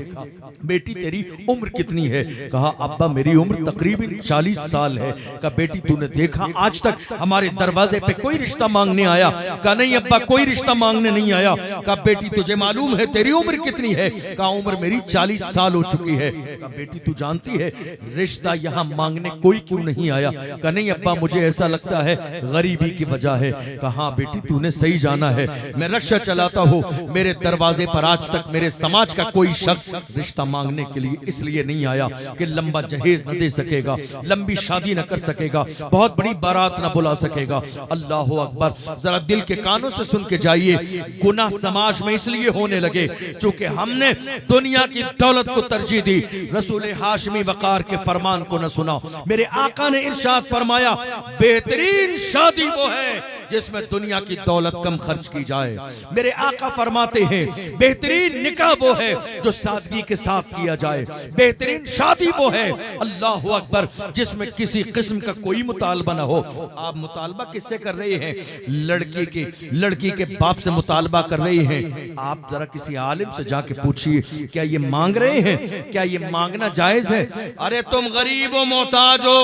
बेटी तेरी उम्र कितनी है? कहा अब्बा मेरी उम्र तकरीबन 40 साल है। कहा बेटी तूने देखा आज तक हमारे दरवाजे पे कोई रिश्ता मांगने आया? कहा नहीं अब्बा कोई रिश्ता मांगने नहीं आया। कहा बेटी तुझे मालूम है तेरी उम्र कितनी है? कहा उम्र मेरी 40 साल हो चुकी है। कहा बेटी तू जानती है रिश्ता यहाँ मांगने कोई क्यों नहीं आया? कहा नहीं अब्बा मुझे ऐसा लगता है गरीबी की वजह है। कहा बेटी तूने सही जाना है, मैं रक्षा चलाता हूँ, मेरे दरवाजे पर आज तक मेरे समाज का कोई शख्स रिश्ता मांगने के लिए इसलिए नहीं आया कि लंबा जहेज न दे सकेगा, लंबी शादी न कर सकेगा, बहुत बड़ी बारात न बुला सकेगा। अल्लाह अकबर। जरा दिल के कानों से सुन के जाइए, गुनाह समाज में इसलिए होने लगे क्योंकि हमने दुनिया की दौलत को तरजीह दी, रसूल हाशमी वकार के फरमान को न सुना। मेरे आका ने इरशाद फरमाया, बेहतरीन शादी वो है जिसमें दुनिया की दौलत कम खर्च की जाए। मेरे आका फरमाते हैं, बेहतरीन निकाह वो है जो सादगी के साथ किया जाए। बेहतरीन शादी वो है, अल्लाह अकबर, जिसमें किसी किस्म का कोई मुतालबा ना हो। आप मुतालबा किससे कर रहे हैं? लड़की के बाप से मुतालबा कर रही हैं। आप जरा किसी आलिम से जाके पूछिए, क्या ये मांग रहे हैं? क्या ये मांगना जायज है? अरे तुम गरीब हो, मोहताज हो,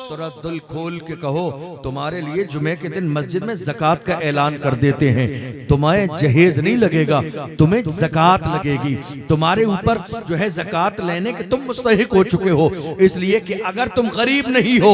तो दिल खोल के कहो, तुम्हारे लिए जुमे के दिन मस्जिद में ज़कात का ऐलान कर देते हैं। तुम्हें जहेज नहीं लगेगा, तुम्हें ज़कात लगेगी। तुम्हारे ऊपर जो है ज़कात लेने के तुम मुस्तहिक हो चुके हो। इसलिए कि अगर तुम गरीब नहीं हो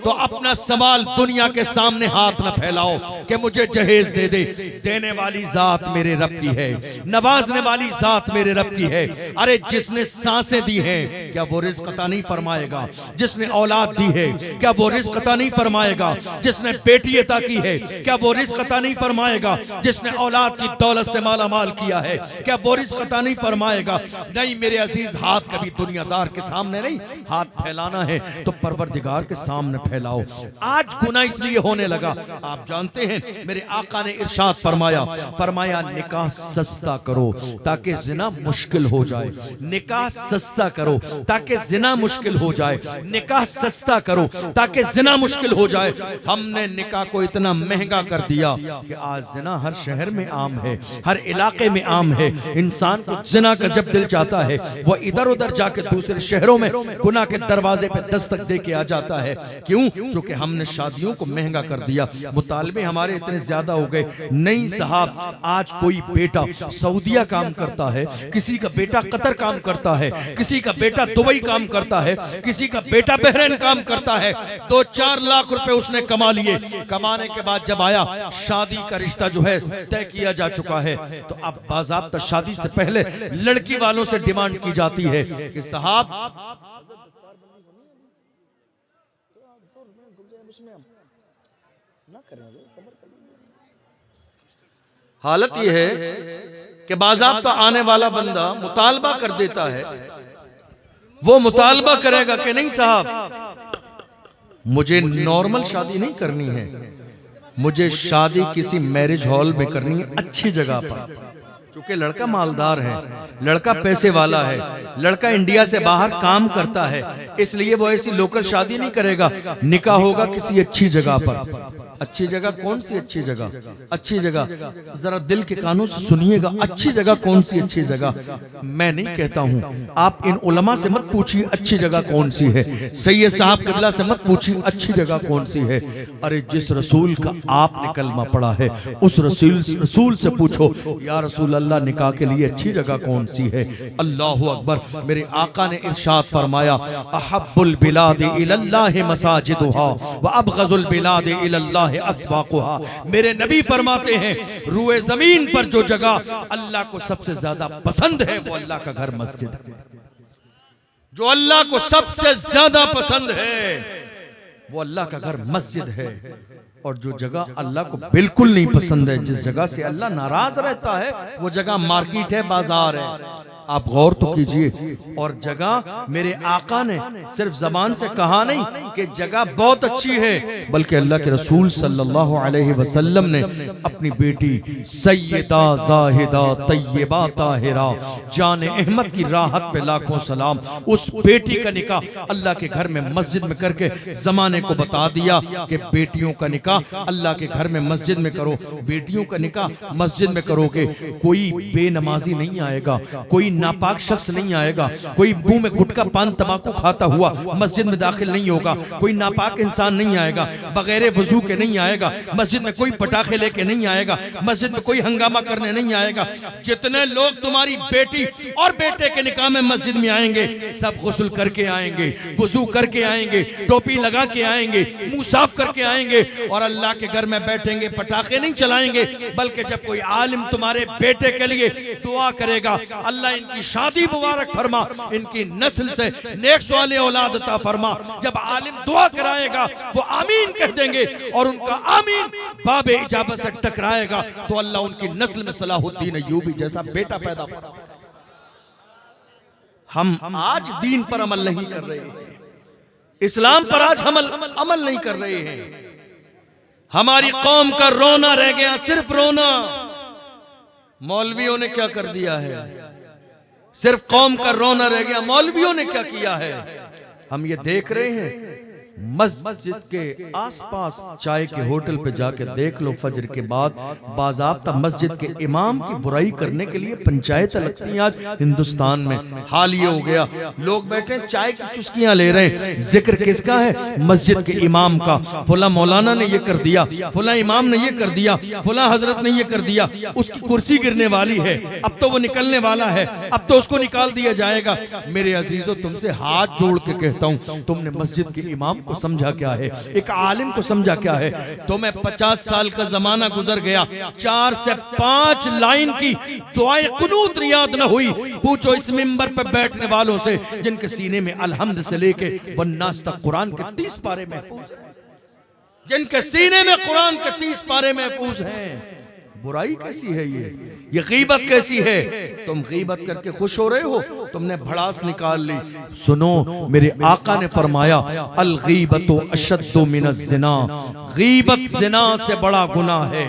तो अपना सवाल दुनिया के सामने हाथ न फैलाओ कि मुझे जहेज दे दे। देने वाली जात मेरे रब की है, नवाजने वाली जात मेरे रब की है। अरे जिसने सांसें दी हैं, क्या वो रिज़्क़ अता नहीं फरमाएगा? जिसने औलाद दी है, क्या वो रिज़्क़ अता नहीं फरमाएगा? जिसने बेटी अता की है, क्या वो रिज़्क़ अता नहीं फरमाएगा? जिसने औलाद की दौलत से माला माल किया है, क्या वो रिज़्क़ अता नहीं फरमाएगा? नहीं मेरे अजीज, हाथ कभी दुनियादार के सामने नहीं, हाथ फैलाना है तो परवरदिगार के सामने फैलाओ। आज गुनाह इसलिए होने लगा, आप जानते हैं मेरे आका ने इरशाद फरमाया निकाह सस्ता करो ताकि जिना मुश्किल हो जाए। निकाह सस्ता करो ताकि जिना मुश्किल हो जाए। निकाह सस्ता करो ताकि जिना मुश्किल हो जाए। हमने निकाह को इतना महंगा कर दिया कि आज जिना हर शहर में आम है, हर इलाके में आम है। इंसान को जिना का जब दिल चाहता है, वो इधर उधर जाके दूसरे शहरों में गुनाह के दरवाजे पे दस्तक दे के आ जाता है। क्यों? क्योंकि हमने शादियों को महंगा कर दिया, मुतालबे हमारे इतने ज्यादा हो गए। नहीं साहब, आज कोई बेटा सऊदिया काम करता है, किसी का बेटा कतर काम करता है, किसी का बेटा दुबई काम करता है, किसी का बेटा बहरीन काम करता है। 2-4 लाख रुपए उसने कमा लिए। कमाने के बाद जब आया, शादी का रिश्ता जो है तय किया जा चुका है, तो अब बाज़ाब्ता शादी से पहले लड़की वालों से डिमांड की जाती है कि साहब हालत यह है कि बाज़ाब्ता आने वाला बंदा मुतालबा कर देता है। वो मुतालबा करेगा कि नहीं साहब, मुझे नॉर्मल शादी नहीं करनी है, मुझे शादी किसी मैरिज हॉल में करनी है, अच्छी जगह पर। क्योंकि लड़का मालदार है, लड़का पैसे वाला है, लड़का इंडिया से बाहर काम करता है, इसलिए वो ऐसी लोकल शादी नहीं करेगा। निकाह होगा किसी अच्छी जगह पर। अच्छी जगह कौन सी अच्छी जगह? अच्छी जगह जरा दिल के कानों से सुनिएगा, अच्छी जगह कौन सी अच्छी जगह? मैं नहीं कहता हूं, आप इन उलमा से मत पूछिए अच्छी जगह कौन सी है, सैयद साहब किबला से मत पूछिए अच्छी जगह कौन सी है। अरे जिस रसूल का आपने कलमा पढ़ा है उस रसूल से पूछो, या रसूल अल्लाह निकाह के लिए अच्छी जगह कौन सी है? अल्लाहु अकबर। मेरे आका ने इरशाद फरमाया, अहब्बुल बिलादि इलल्लाहि मसाजिदुहा व अबगज़ुल बिलादि इलल्लाहि अस्वाक़ुहा। मेरे नबी फरमाते हैं, रूए जमीन पर जो जगह अल्लाह को सबसे ज्यादा पसंद है वो अल्लाह का घर मस्जिद है। जो अल्लाह को सबसे ज्यादा पसंद है वो अल्लाह का घर मस्जिद है। और जो जगह अल्लाह को बिल्कुल नहीं पसंद है, जिस जगह से अल्लाह नाराज रहता है, वो जगह मार्केट है, बाजार है। आप गौर तो कीजिए। और जगह मेरे आका ने सिर्फ जबान से कहा नहीं कि जगह बहुत अच्छी है, बल्कि अल्लाह के रसूल सल्लल्लाहु अलैहि वसल्लम ने अपनी बेटी सैयदा ज़ाहिदा तय्यबा ताहिरा जान अहमद की राहत पे लाखों सलाम, उस बेटी का निकाह अल्लाह के घर में मस्जिद में करके जमाने को बता दिया कि बेटियों का निकाह अल्लाह के घर में मस्जिद में करो। बेटियों का निकाह मस्जिद में करोगे, कोई बेनमाजी नहीं आएगा, कोई नापाक शख्स नहीं आएगा, कोई मुंह में गुटखा पान तंबाकू खाता हुआ मस्जिद में दाखिल नहीं होगा, कोई नापाक इंसान नहीं आएगा, बगैर वजू के नहीं आएगा, मस्जिद में कोई पटाखे लेके नहीं आएगा, मस्जिद में कोई हंगामा करने नहीं आएगा। जितने लोग तुम्हारी बेटी और बेटे के निकाह में मस्जिद में आएंगे, सब गुस्ल करके आएंगे, वजू करके आएंगे, टोपी लगा के आएंगे, मुंह साफ करके आएंगे और अल्लाह के घर में बैठेंगे, पटाखे नहीं चलाएंगे। बल्कि जब कोई आलिम तुम्हारे बेटे के लिए दुआ करेगा, अल्लाह इनकी शादी मुबारक फरमा, इनकी नस्ल से नेक साले औलाद अता फरमा। जब आलिम दुआ कराएगा वो आमीन कह देंगे और उनका आमीन बाबे इजाबत से टकराएगा तो अल्लाह उनकी नस्ल में सलाहुद्दीन अय्यूबी जैसा बेटा पैदा फरमा। हम आज दीन पर अमल नहीं कर रहे हैं, इस्लाम पर आज हम अमल नहीं कर रहे हैं। हमारी कौम का रोना रह गया, सिर्फ रोना। मौलवियों ने क्या कर दिया है? सिर्फ कौम का रोना रह गया। मौलवियों ने क्या किया है? हम ये देख रहे हैं मस्जिद के आसपास चाय के होटल पे जाके देख लो, फजर के बाद बाज़ाब्ता मस्जिद के इमाम की बुराई करने के लिए पंचायत लगती हैं। आज हिंदुस्तान में हाल ये हो गया, लोग बैठे चाय की चुस्कियां ले रहे हैं। जिक्र किसका है? मस्जिद के इमाम का। फुला मौलाना ने ये कर दिया, फुला इमाम ने ये कर दिया, फुला हजरत ने ये कर दिया। उसकी कुर्सी गिरने वाली है, अब तो वो निकलने वाला है, अब तो उसको निकाल दिया जाएगा। मेरे अजीजों, तुमसे हाथ जोड़ के कहता हूं, तुमने मस्जिद के इमाम को समझा क्या है? एक आलिम को समझा क्या है? तुम्हें 50 साल का जमाना गुजर गया, 4 से 5 लाइन की दुआए कुनूत याद न हुई। पूछो इस मिंबर पर बैठने वालों से जिनके सीने में अलहम्द से लेके वन्नास तक कुरान के 30 पारे महफूज हैं, जिनके सीने में कुरान के 30 पारे महफूज हैं। बुराई कैसी है ये गीबत कैसी है? तुम गीबत करके खुश हो रहे हो, तुमने भड़ास निकाल ली। सुनो, मेरे आका ने फरमाया अल गीबतु अशद्दु मिनज़ ज़िना, गीबत ज़िना से बड़ा गुनाह है,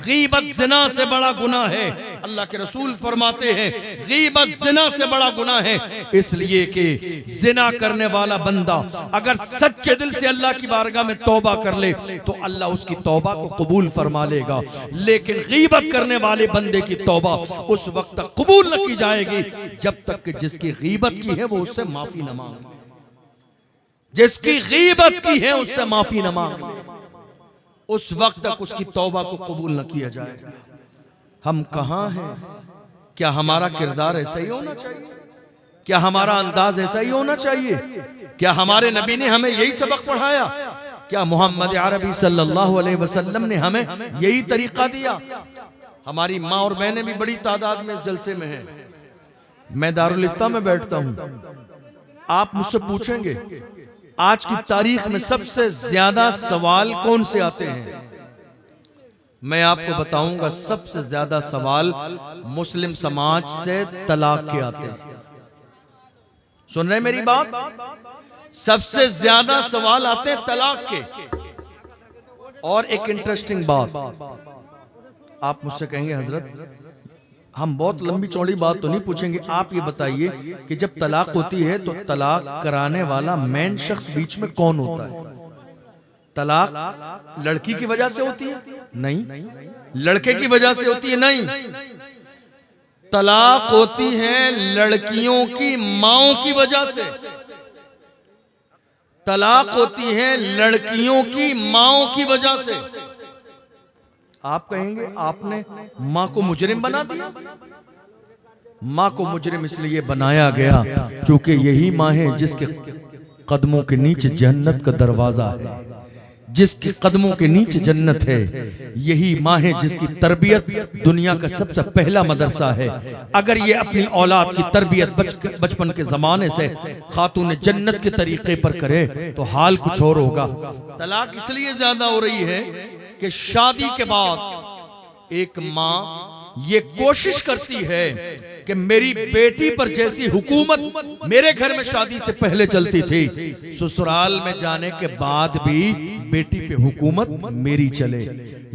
गीबत ज़िना से बड़ा गुनाह है। अल्लाह के रसूल फरमाते हैं गीबत ज़िना से बड़ा गुनाह है, इसलिए कि ज़िना करने वाला बंदा अगर सच्चे दिल से अल्लाह की बारगाह में तौबा कर ले तो अल्लाह उसकी तौबा को कबूल फरमा लेगा। लेकिन गीबत करने वाले बंदे की तौबा उस वक्त तक कबूल न की जाएगी जब तक कि जिसकी गीबत की है वो उससे माफी न मांग ले, जिसकी गीबत की है उससे माफी न मांग ले, उस वक्त तक उसकी तौबा को कबूल न किया जाएगा। हम कहां हैं? क्या हमारा किरदार ऐसा ही होना चाहिए? क्या हमारा अंदाज ऐसा ही होना चाहिए? क्या हमारे नबी ने हमें यही सबक पढ़ाया? क्या मोहम्मद अरबी सल्लल्लाहु अलैहि वसल्लम ने हमें यही तरीका दिया? हमारी माँ और बहनें भी बड़ी तादाद में इस जलसे में हैं। मैं दारुल इफ्ता में बैठता हूं। आप मुझसे पूछेंगे आज की तारीख में सबसे ज्यादा सवाल कौन से आते हैं? मैं आपको बताऊंगा सबसे ज्यादा सवाल मुस्लिम समाज से तलाक के आते हैं। सुन रहे मेरी बात? सबसे ज्यादा सवाल आते हैं तलाक के। और एक इंटरेस्टिंग बात, आप मुझसे कहेंगे हजरत हम बहुत लंबी चौड़ी बात तो नहीं पूछेंगे, आप ये बताइए कि जब तलाक होती है तो तलाक कराने वाला मेन शख्स बीच में कौन होता है? तलाक लड़की की वजह से होती है? नहीं। लड़के की वजह से होती है? नहीं। तलाक होती है लड़कियों की माओं की वजह से। तलाक होती है लड़कियों की माओं की वजह से। आप कहेंगे आपने मां को मुजरिम बना दिया। मां को मुजरिम इसलिए बनाया गया क्योंकि यही मां है जिसके कदमों के नीचे जन्नत का दरवाजा है, जिसके कदमों के नीचे जन्नत है। यही मां है जिसकी तरबियत दुनिया का सबसे पहला मदरसा है। अगर ये अपनी औलाद की तरबियत बचपन के जमाने से खातून जन्नत के तरीके पर करे तो हाल कुछ और होगा। तलाक इसलिए ज्यादा हो रही है कि शादी के बाद एक मां ये कोशिश करती है कि मेरी बेटी पर जैसी हुकूमत मेरे घर में शादी से पहले चलती थी, ससुराल में जाने के बाद भी बेटी पे हुकूमत मेरी चले।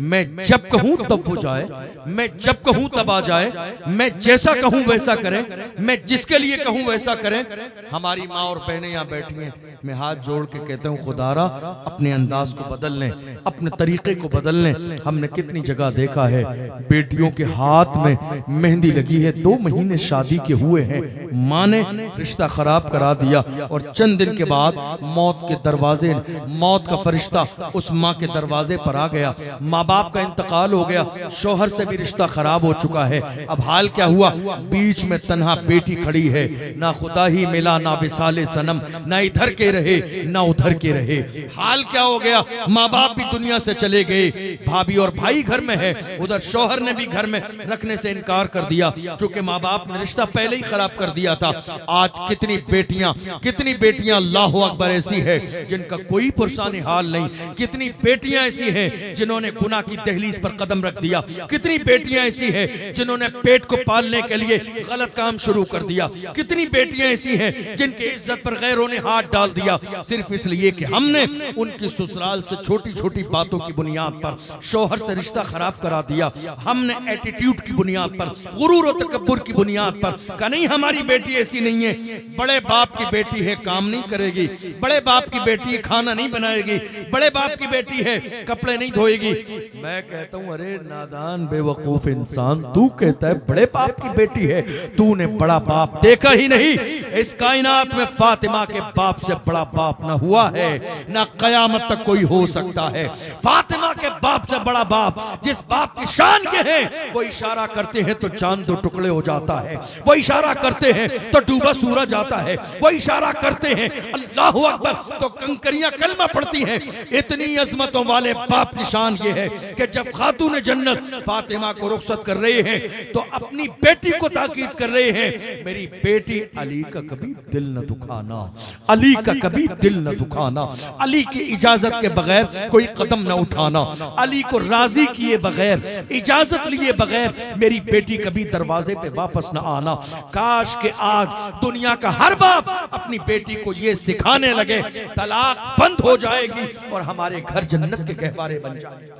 मैं जब कहूं तब वो जाए, मैं जब कहूं तब आ जाए, मैं जैसा कहूं वैसा करें, मैं जिसके लिए कहूं वैसा करें। हमारी माँ और बहनें यहाँ बैठी हैं, मैं हाथ जोड़ के कहता हूँ खुदारा अपने अंदाज को बदल लें, अपने तरीके को बदल लें। हमने कितनी जगह देखा है बेटियों के हाथ में मेहंदी लगी है, 2 महीने शादी के हुए हैं, माँ ने रिश्ता खराब करा दिया और चंद दिन के बाद मौत के दरवाजे, मौत का फरिश्ता उस माँ के दरवाजे पर आ गया। माँ बाप का इंतकाल हो गया, शौहर से भी रिश्ता खराब हो चुका है। अब हाल क्या हुआ? बीच में तन्हा बेटी खड़ी है, ना खुदा ही मिला ना विसाले सनम, ना इधर के रहे ना उधर के रहे। हाल क्या हो गया? माँ बाप भी दुनिया से चले गए, भाभी और भाई घर में है, उधर शौहर ने भी घर में रखने से इनकार कर दिया क्योंकि माँ माँ बाप ने रिश्ता पहले ही खराब कर दिया था। आज कितनी बेटियां अल्लाह अकबर ऐसी है जिनका कोई पुरसाने हाल नहीं। कितनी बेटियां ऐसी हैं जिन्होंने गुनाह की दहलीज पर कदम रख दिया। कितनी बेटियां ऐसी हैं जिन्होंने पेट को पालने के लिए गलत काम शुरू कर दिया। कितनी बेटियां ऐसी हैं जिनकी इज्जत पर गैरों ने हाथ डाल दिया, सिर्फ इसलिए कि हमने उनकी ससुराल से छोटी छोटी बातों की बुनियाद पर शौहर से रिश्ता खराब करा दिया। हमने एटीट्यूड की बुनियाद पर, गुरूर और तकब्बुर की बुनियाद पर कहा नहीं हमारी बेटी ऐसी नहीं है। बड़े बाप की बेटी है, काम नहीं करेगी। बड़े बाप की बेटी है, खाना नहीं बनाएगी। बड़े बाप की बेटी है, कपड़े नहीं धोएगी। मैं कहता हूं अरे नादान बेवकूफ इंसान, तू कहता है बड़े बाप की बेटी है, तूने बड़ा बाप देखा ही नहीं। इस कायनात में फातिमा के बाप से बड़ा बाप ना हुआ है, ना कयामत तक कोई हो सकता है। फातिमा के बाप से बड़ा बाप, जिस बाप की शान के हैं, वो इशारा करते हैं तो चांद दो टुकड़े हो जाता है, वो इशारा करते हैं तो डूबा सूरज आता है, वो इशारा करते हैं अल्लाहु अकबर तो कंकरियां कलमा पड़ती हैं। इतनी अजमतों वाले बाप की शान ये है कि जब खातून जन्नत फातिमा को रुखसत कर रहे हैं तो अपनी बेटी को ताकीद कर रहे हैं, मेरी बेटी अली का कभी दिल न दुखाना, अली का कभी दिल न दुखाना, अली की इजाजत के बगैर कोई कदम न उठाना, अली को राजी किए बगैर, इजाजत लिए बगैर मेरी बेटी कभी दरवाजे पे वापस न आना। काश के आज दुनिया का हर बाप अपनी बेटी को ये सिखाने लगे, तलाक बंद हो जाएगी और हमारे घर जन्नत के गहवारे बन जाएंगे।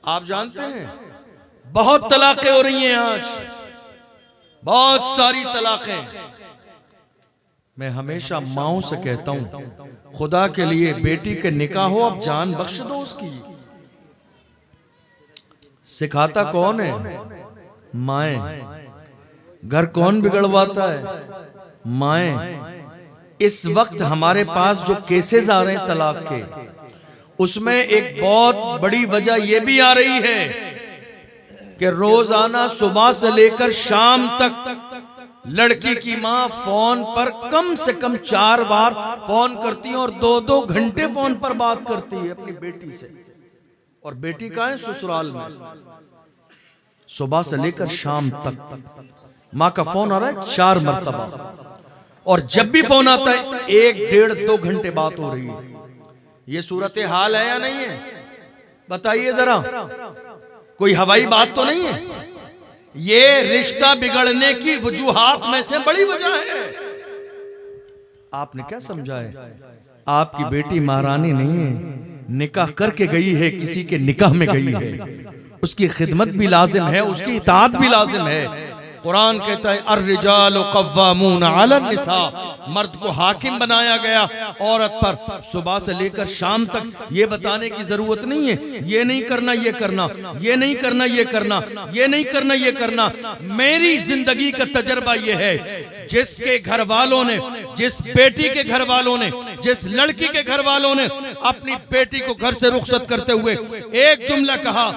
आप जानते हैं बहुत तलाकें हो रही हैं आज, बहुत सारी तलाकें। मैं हमेशा माओं से कहता हूं खुदा के लिए बेटी के निकाह हो, अब जान बख्श दो उसकी। सिखाता कौन है? माएं। घर कौन बिगड़वाता है? माएं। इस वक्त हमारे पास जो केसेस आ रहे हैं तलाक के, उसमें एक बहुत बड़ी वजह यह भी आ रही है कि रोजाना सुबह से लेकर शाम तक लड़की की मां फोन पर कम से कम 4 बार फोन करती है और 2-2 घंटे फोन पर बात करती है अपनी बेटी से। और बेटी कहाँ है? ससुराल में। सुबह से लेकर शाम तक मां का फोन आ रहा है 4 मरतबा, और जब भी फोन आता है 1-1.5-2 घंटे बात हो रही है। ये सूरत हाल है या नहीं है? बताइए जरा, कोई हवाई बात तो नहीं है? ये रिश्ता बिगड़ने की वजूहात में से बड़ी वजह है। आपने क्या समझा है? आपकी बेटी महारानी नहीं है, निकाह करके गई है, किसी के निकाह में गई है, उसकी खिदमत भी लाजिम है, उसकी इताअत भी लाजिम है। कुरान कहता है अर्रिजालु कव्वामून अलन निसा, मर्द को हाकिम बनाया गया औरत पर। सुबह से लेकर शाम तक ये बताने की जरूरत नहीं है ये नहीं करना, ये करना, ये नहीं करना, ये करना, ये नहीं करना, ये करना। मेरी जिंदगी का तजर्बा ये है, जिसके घर वालों ने, जिस बेटी के घर वालों ने, जिस लड़की के घर वालों ने अपनी बेटी को घर से रुखसत करते हुए एक जुमला कहा,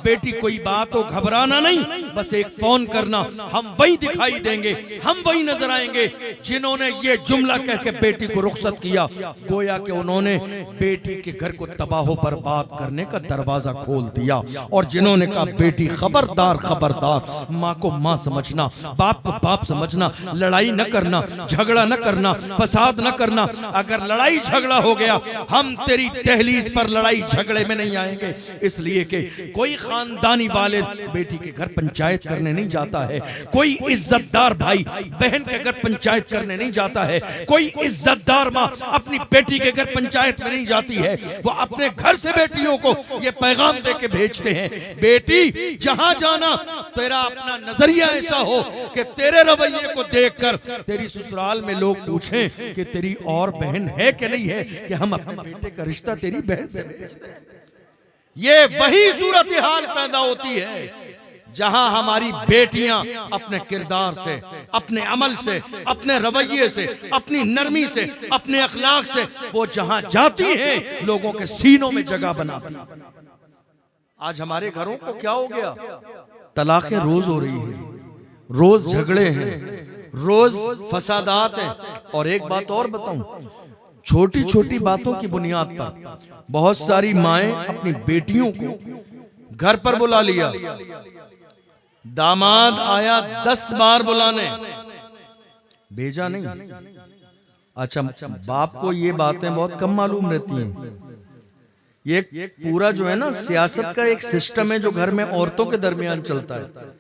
बेटी कोई बात हो, घबराना नहीं, बस एक फोन करना, हम वही दिखाई देंगे, हम वही नजर आएंगे। जिन्होंने ये जुमला कह के बेटी को रुखसत किया, गोया कि उन्होंने बेटी के घर को तबाह बर्बाद करने का दरवाजा खोल दिया। और जिन्होंने कहा बेटी खबरदार खबरदार, माँ को माँ समझना, बाप को बाप समझना, लड़ाई न करना, झगड़ा न करना, फसाद न करना। अगर लड़ाई झगड़ा हो गया, हम तेरी दहलीज पर लड़ाई झगड़े में नहीं आएंगे, इसलिए कि कोई खानदानी वाले बेटी के घर पंचायत करने नहीं जाता है, कोई इज्जतदार भाई बहन के घर पंचायत करने नहीं जाता है, कोई इज्जतदार माँ अपनी बेटी के घर पंचायत में नहीं जाती है। वो अपने घर से बेटियों को ये पैगाम दे के भेजते हैं, बेटी जहां जाना तेरा अपना नजरिया ऐसा हो कि तेरे रवैये को देखकर तेरी ससुराल में लोग पूछें कि तेरी और बहन है कि नहीं है, कि हम अपने बेटे का रिश्ता तेरी बहन से भेजते हैं। ये वही सूरत हाल पैदा होती है जहां हमारी बेटियां अपने किरदार से, अपने अमल से, अपने रवैये से, अपनी नरमी से, अपने अखलाक से वो जहां जाती हैं लोगों के सीनों में जगह बनाती हैं। आज हमारे घरों को क्या हो गया? तलाकें रोज हो रही है, रोज झगड़े हैं, रोज फसादात हैं। और एक बात और बताऊं, छोटी छोटी बातों की बुनियाद पर बहुत सारी माएं अपनी बेटियों को घर पर बुला लिया, दामाद आया 10 बार बुलाने, भेजा नहीं। अच्छा, बाप को ये बातें बहुत कम मालूम रहती हैं। ये पूरा जो है ना सियासत का एक सिस्टम है जो घर में औरतों के दरमियान चलता है।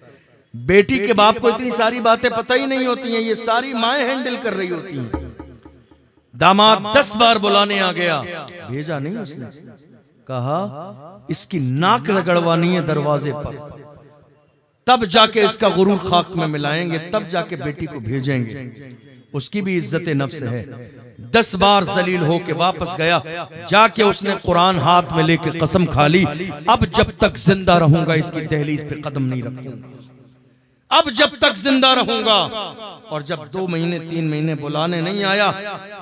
बेटी के बाप को इतनी सारी बातें पता ही नहीं होती हैं, ये सारी माएं हैंडल कर रही होती हैं। दामाद 10 बार बुलाने आ गया, भेजा नहीं उसने। कहा इसकी नाक रगड़वानी है दरवाजे पर, तब जाके इसका गुरूर खाक में मिलाएंगे, तब जाके बेटी को भेजेंगे। उसकी भी इज्जत नफ्स है। 10 बार जलील होके वापस गया, जाके उसने कुरान हाथ में लेके कसम खा ली, अब जब तक जिंदा रहूंगा इसकी दहलीज पे कदम नहीं रखूंगा, अब जब तक जिंदा रहूंगा। और जब 2 महीने 3 महीने बुलाने नहीं आया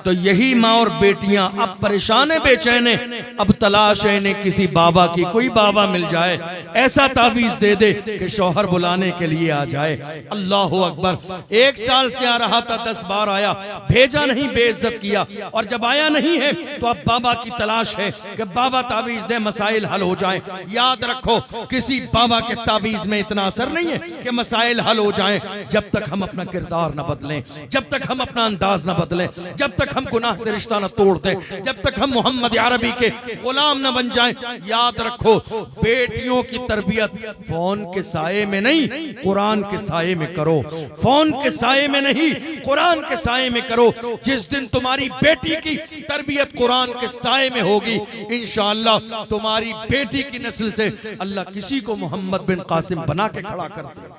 तो यही माँ और बेटियां अब परेशान है, बेचैन है। अब तलाश है इन्हें किसी बाबा की, कोई बाबा मिल जाए, ऐसा तावीज दे दे कि शौहर बुलाने के लिए आ जाए। अल्लाह अकबर। 1 साल से आ रहा था, 10 बार आया, भेजा नहीं, बेइज्जत किया। और जब आया नहीं है तो अब बाबा की तलाश है कि बाबा तावीज दे, मसाइल हल हो जाए। याद रखो, किसी बाबा के तावीज में इतना असर नहीं है कि मसाइल हल हो जाएं। जब तक हम अपना किरदार न बदलें, जब तक हम अपना अंदाज न बदलें, जब तक हम गुनाह से रिश्ता न तोड़ दें, जब तक हम मोहम्मद अरबी के गुलाम न बन जाएं। याद रखो, बेटियों की तरबियत फोन के साये में नहीं, कुरान के साये में करो। फोन के साये में नहीं, कुरान के साये में करो। जिस दिन तुम्हारी बेटी की तरबियत कुरान के साये में होगी, इंशाअल्लाह तुम्हारी बेटी की नस्ल से अल्लाह किसी को मोहम्मद बिन कासिम बना के खड़ा कर देगा।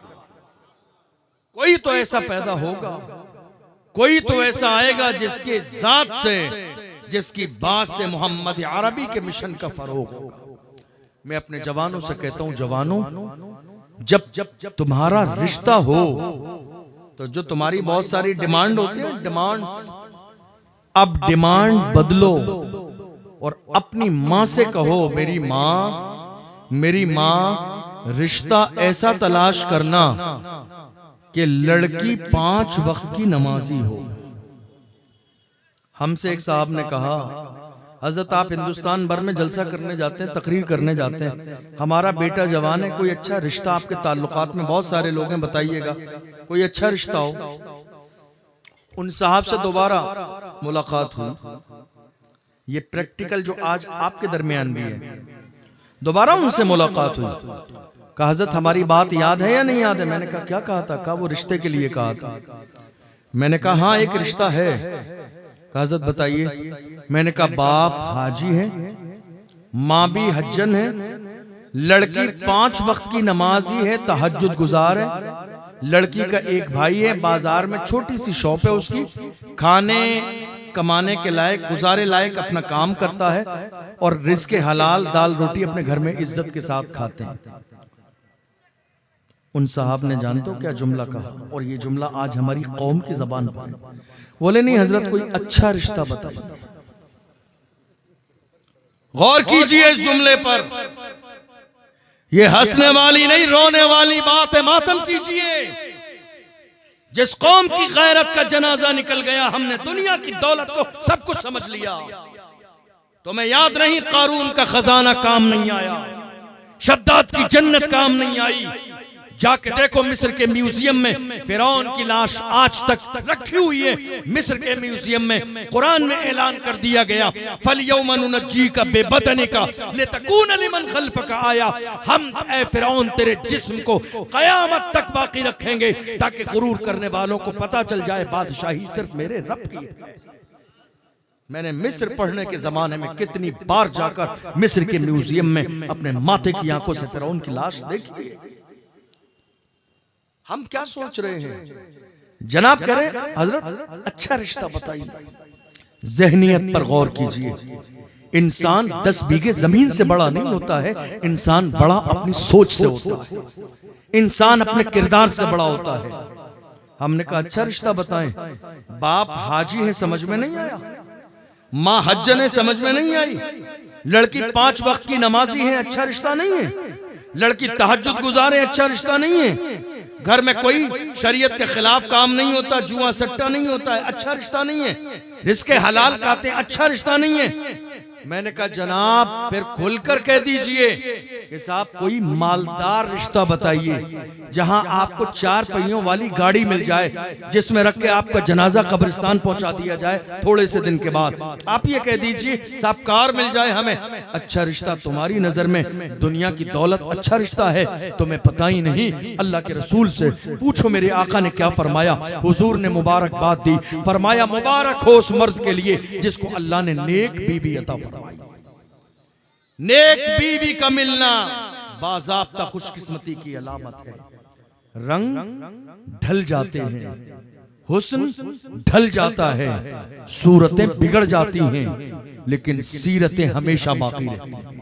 कोई तो ऐसा पैदा होगा, कोई तो ऐसा आएगा जिसके जात से, जिसकी बात से मोहम्मद अरबी के मिशन का फरोग होगा। मैं अपने जवानों से कहता हूं, जवानों, जब तुम्हारा रिश्ता हो तो जो तुम्हारी बहुत सारी डिमांड होती है, डिमांड्स, अब डिमांड बदलो और अपनी मां से कहो, मेरी मां रिश्ता ऐसा तलाश करना कि लड़की 5 वक्त की नमाजी हो। हमसे एक साहब ने कहा, हजरत आप हिंदुस्तान भर में जलसा करने जाते हैं, तकरीर करने जाते हैं, हमारा बेटा जवान है, कोई अच्छा रिश्ता आपके ताल्लुकात में बहुत सारे लोग हैं, बताइएगा कोई अच्छा रिश्ता हो। उन साहब से दोबारा मुलाकात हुई, ये प्रैक्टिकल जो आज आपके दरमियान भी है। दोबारा उनसे मुलाकात हुई, कहा हजरत हमारी बात याद है या नहीं याद है? मैंने कहा क्या कहा था? कहा वो रिश्ते के लिए कहा था। मैंने कहा हाँ एक रिश्ता है। कहा हजरत बताइए। मैंने कहा बाप हाजी है, माँ भी हज्जन है, लड़की 5 वक्त की नमाजी है, तहज्जुद गुजार है, लड़की का एक भाई है, बाजार में छोटी सी शॉप है उसकी, खाने कमाने के लायक, गुजारे लायक अपना काम करता है और रिज़्क़ हलाल दाल रोटी अपने घर में इज्जत के साथ खाते हैं। उन साहब ने जानते हो क्या जुमला कहा, और ये जुमला आज हमारी कौम की जबान पर है। बोले नहीं हजरत कोई अच्छा रिश्ता बताइए। गौर कीजिए इस जुमले पर, ये हंसने वाली नहीं रोने वाली बात है, मातम कीजिए। जिस कौम की गैरत का जनाजा निकल गया, हमने दुनिया की दौलत को सब कुछ समझ लिया। तुम्हें याद नहीं, कारून का खजाना काम नहीं आया, शद्दाद की जन्नत काम नहीं आई। जाके देखो मिस्र के म्यूजियम में फिरौन की लाश आज तक रखी हुई है। मिस्र के म्यूजियम में कुरान में ऐलान कर दिया गया, फलयौमा नुनज्जीका बिबदनिका लितकून लिमन खल्फका आया। हम ए फिरौन तेरे जिस्म को कयामत तक बाकी रखेंगे ताकि गुरूर करने वालों को पता चल जाए बादशाही सिर्फ मेरे रब की है। मैंने मिस्र पढ़ने के जमाने में कितनी बार जाकर मिस्र के म्यूजियम में अपने माथे की आंखों से फिरौन की लाश देखी है। हम क्या सोच रहे हैं? जनाब करें हजरत अच्छा रिश्ता बताइए। जहनियत पर गौर कीजिए। इंसान 10 बीघे जमीन से बड़ा नहीं होता है, इंसान बड़ा अपनी सोच से होता है, इंसान अपने किरदार से बड़ा होता है। हमने कहा अच्छा रिश्ता बताएं। बाप हाजी है, समझ में नहीं आया। माँ हज्जन है, समझ में नहीं आई। लड़की 5 वक्त की नमाजी है, अच्छा रिश्ता नहीं है। लड़की तहज्जुद गुजारे, अच्छा रिश्ता नहीं है। घर में कोई शरीयत के खिलाफ काम नहीं होता, जुआ सट्टा नहीं होता है, अच्छा रिश्ता नहीं है। रिज़्क़ हलाल खाते हैं, अच्छा रिश्ता नहीं है। मैंने कहा जनाब फिर खुलकर कह दीजिए कि साहब कोई मालदार रिश्ता बताइए जहां आपको 4 पहियों वाली गाड़ी मिल जाए, जिसमें रख के आपका जनाजा कब्रिस्तान पहुंचा दिया जाए थोड़े से दिन के बाद। आप ये कह दीजिए साहब कार मिल जाए हमें। अच्छा रिश्ता तुम्हारी नजर में दुनिया की दौलत अच्छा रिश्ता है, तुम्हें पता ही नहीं। अल्लाह के रसूल से पूछो मेरे आका ने क्या फरमाया। हुजूर ने मुबारकबाद दी, फरमाया मुबारक हो उस मर्द के लिए जिसको अल्लाह ने नेक बीवी अता फरमाई। नेक बीवी का मिलना बाज़ाब्ता खुशकिस्मती की अलामत है। रंग ढल जाते हैं, हुस्न ढल जाता है, सूरतें बिगड़ जाती हैं, लेकिन सीरतें हमेशा बाकी रहती हैं।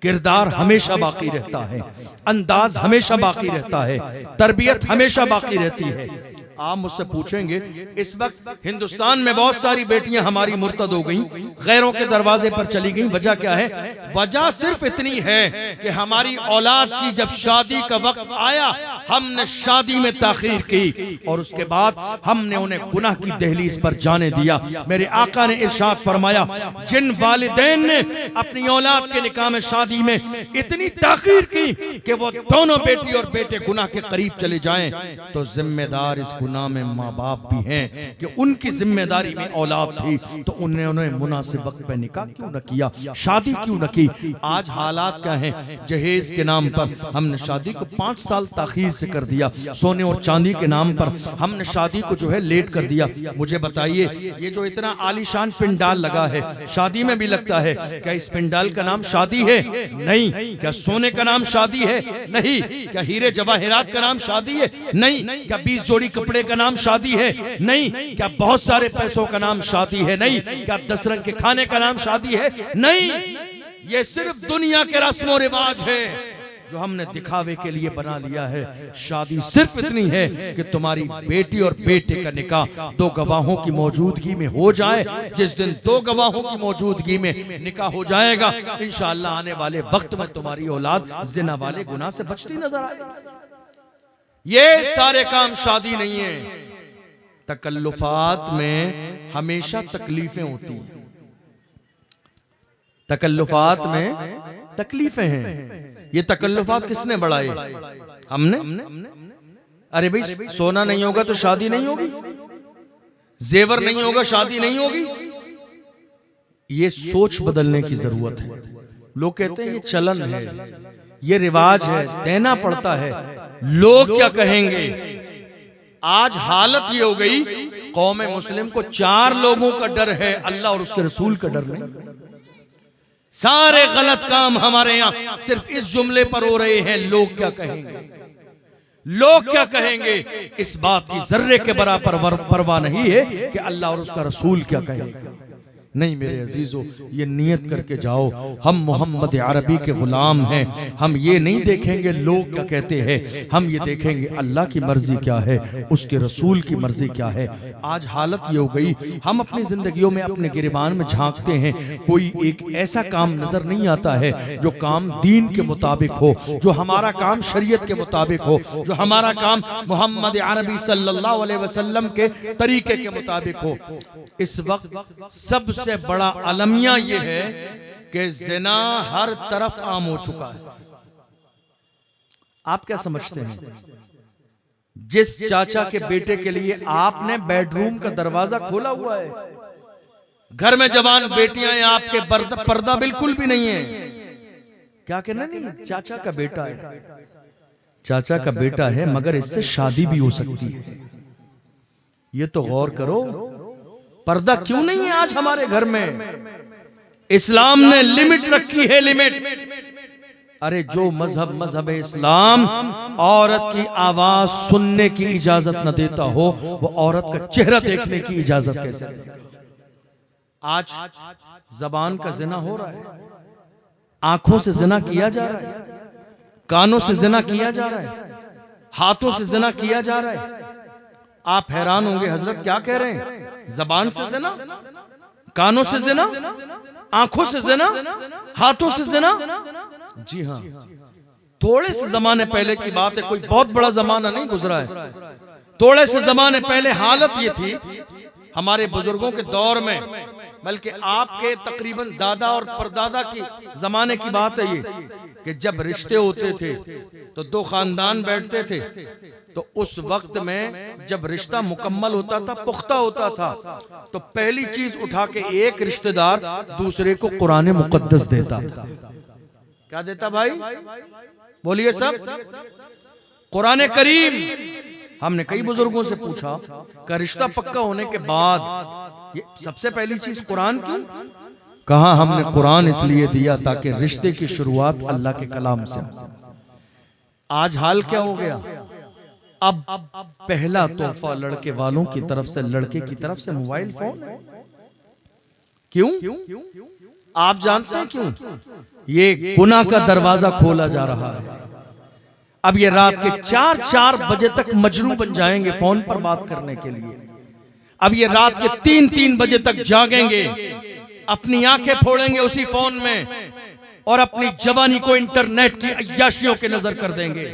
किरदार हमेशा बाकी रहता है, अंदाज हमेशा बाकी रहता है, तरबियत हमेशा बाकी रहती है। आप मुझसे पूछेंगे इस वक्त हिंदुस्तान में बहुत सारी बेटियां हमारी मुर्तद हो गईं, गैरों के दरवाजे पर चली गईं। वजह क्या है? वजह सिर्फ इतनी है कि हमारी औलाद की जब शादी का वक्त आया हमने शादी में ताखीर की और उसके बाद हमने उन्हें गुनाह की दहलीज पर जाने दिया। मेरे आका ने इरशाद फरमाया, जिन वालिदैन ने अपनी औलाद के निकाह में शादी में इतनी ताखीर की कि वो दोनों बेटी और बेटे गुनाह के करीब चले जाएं, तो जिम्मेदार इस गुनाह में माँ बाप भी हैं कि उनकी जिम्मेदारी में औलाद थी, तो उन्हें मुनासिब वक्त पे निकाह क्यों न किया, शादी क्यों न की। आज हालात क्या हैं? जहेज के नाम पर हमने शादी को 5 साल ताखीर से कर दिया, सोने और चांदी के नाम पर हमने शादी को जो है लेट कर दिया। मुझे बताइए ये जो इतना आलीशान पिंडाल लगा है, शादी में भी लगता है, क्या इस पिंडाल का नाम शादी है? नहीं। क्या सोने का नाम शादी है? नहीं। क्या हीरे जवाहिरात का नाम शादी है? नहीं। क्या 20 जोड़ी कपड़े का नाम शादी है? नहीं। क्या बहुत सारे पैसों का नाम शादी है? नहीं। क्या 10 रंग के खाने का नाम शादी है? नहीं। ये सिर्फ दुनिया के रस्म रिवाज है जो हमने दिखावे के लिए बना लिया है। शादी सिर्फ इतनी है कि तुम्हारी बेटी और बेटे का निकाह 2 गवाहों की मौजूदगी में हो जाए। जिस दिन 2 गवाहों की मौजूदगी में निकाह हो जाएगा, इंशाअल्लाह आने वाले वक्त में तुम्हारी औलाद जिना वाले गुनाह से बचती नजर आएगी। ये सारे काम शादी नहीं है। तकल्लुफात में हमेशा तकलीफें होती हैं, तकल्लुफात में तकलीफें हैं। ये तकल्लुफात किसने बढ़ाए? हमने। अरे भाई सोना नहीं होगा तो शादी नहीं होगी, जेवर नहीं होगा शादी नहीं होगी। ये सोच बदलने की जरूरत है। लोग कहते हैं ये चलन है, ये रिवाज है, देना पड़ता है, लोग क्या कहेंगे। आज हालत ये हो गई, कौम मुस्लिम को 4 लोगों का डर है, अल्लाह और उसके रसूल का डर नहीं। सारे गलत काम हमारे यहां सिर्फ इस जुमले पर हो रहे हैं, लोग क्या कहेंगे, लोग क्या कहेंगे। इस बात की जर्रे के बराबर परवाह नहीं है कि अल्लाह और उसका रसूल क्या कहेगा। नहीं मेरे अजीजों, ये नियत करके जाओ हम मोहम्मद अरबी के गुलाम हैं। हम ये नहीं देखेंगे लोग क्या कहते हैं, हम ये देखेंगे अल्लाह की मर्जी क्या है, उसके रसूल की मर्जी क्या है। आज हालत ये हो गई, हम अपनी जिंदगियों में अपने गिरबान में झांकते हैं, कोई एक ऐसा काम नजर नहीं आता है जो काम दीन के मुताबिक हो, जो हमारा काम शरीयत के मुताबिक हो, जो हमारा काम मोहम्मद अरबी सल्लल्लाहु अलैहि वसल्लम के तरीके के मुताबिक हो। इस वक्त सबसे बड़ा अलमिया यह है कि ज़िना हर तरफ आम हो चुका है। आप क्या समझते हैं? जिस चाचा के बेटे के लिए आपने बेडरूम का दरवाजा खोला हुआ है, घर में जवान बेटियां हैं, आपके पर्दा बिल्कुल भी नहीं है। क्या कहना? नहीं, चाचा का बेटा है, चाचा का बेटा है, मगर इससे शादी भी हो सकती है। ये तो गौर करो, पर्दा क्यों नहीं है आज हमारे घर में? इस्लाम ने लिमिट रखी है, लिमिट। अरे जो मजहब इस्लाम औरत की आवाज सुनने की इजाजत न देता हो, वो औरत का चेहरा देखने की इजाजत कैसे देगा? आज जबान का जिना हो रहा है, आंखों से जिना किया जा रहा है, कानों से जिना किया जा रहा है, हाथों से जिना किया जा रहा है। आप हैरान होंगे हजरत क्या कह रहे हैं? जबान से जिना, कानों से जिना, आंखों से जिना, हाथों से जिना। जी हाँ, थोड़े से जमाने पहले की बात है, कोई बहुत बड़ा जमाना नहीं गुजरा है। थोड़े से जमाने पहले हालत ये थी हमारे बुजुर्गों के दौर में, बल्कि आपके तकरीबन दादा और परदादा की जमाने की बात है ये, कि जब रिश्ते होते थे तो दो खानदान बैठते थे, तो उस वक्त में जब रिश्ता मुकम्मल होता था, पुख्ता होता था, तो पहली चीज उठा के एक रिश्तेदार दूसरे को कुरान मुकद्दस देता था। क्या देता भाई? बोलिए सब। कुरान करीम। हमने कई बुजुर्गों से पूछा कि रिश्ता पक्का होने के बाद ये सबसे पहली चीज कुरान क्यों? कहा हमने कुरान इसलिए दिया ताकि रिश्ते की शुरुआत अल्लाह के कलाम से। आज हाल क्या हो गया? अब पहला तोहफा लड़के वालों की तरफ से लड़के की तरफ से मोबाइल फोन है। क्यों? आप जानते हैं क्यों? ये गुनाह का दरवाजा खोला जा रहा है। अब ये रात के 4-4 बजे तक मजनू बन जाएंगे फोन पर बात करने के लिए। अब ये रात के 3-3 बजे तक जागेंगे, अपनी आंखें फोड़ेंगे उसी फोन में, और अपनी जवानी को इंटरनेट की अय्याशियों के नजर कर देंगे।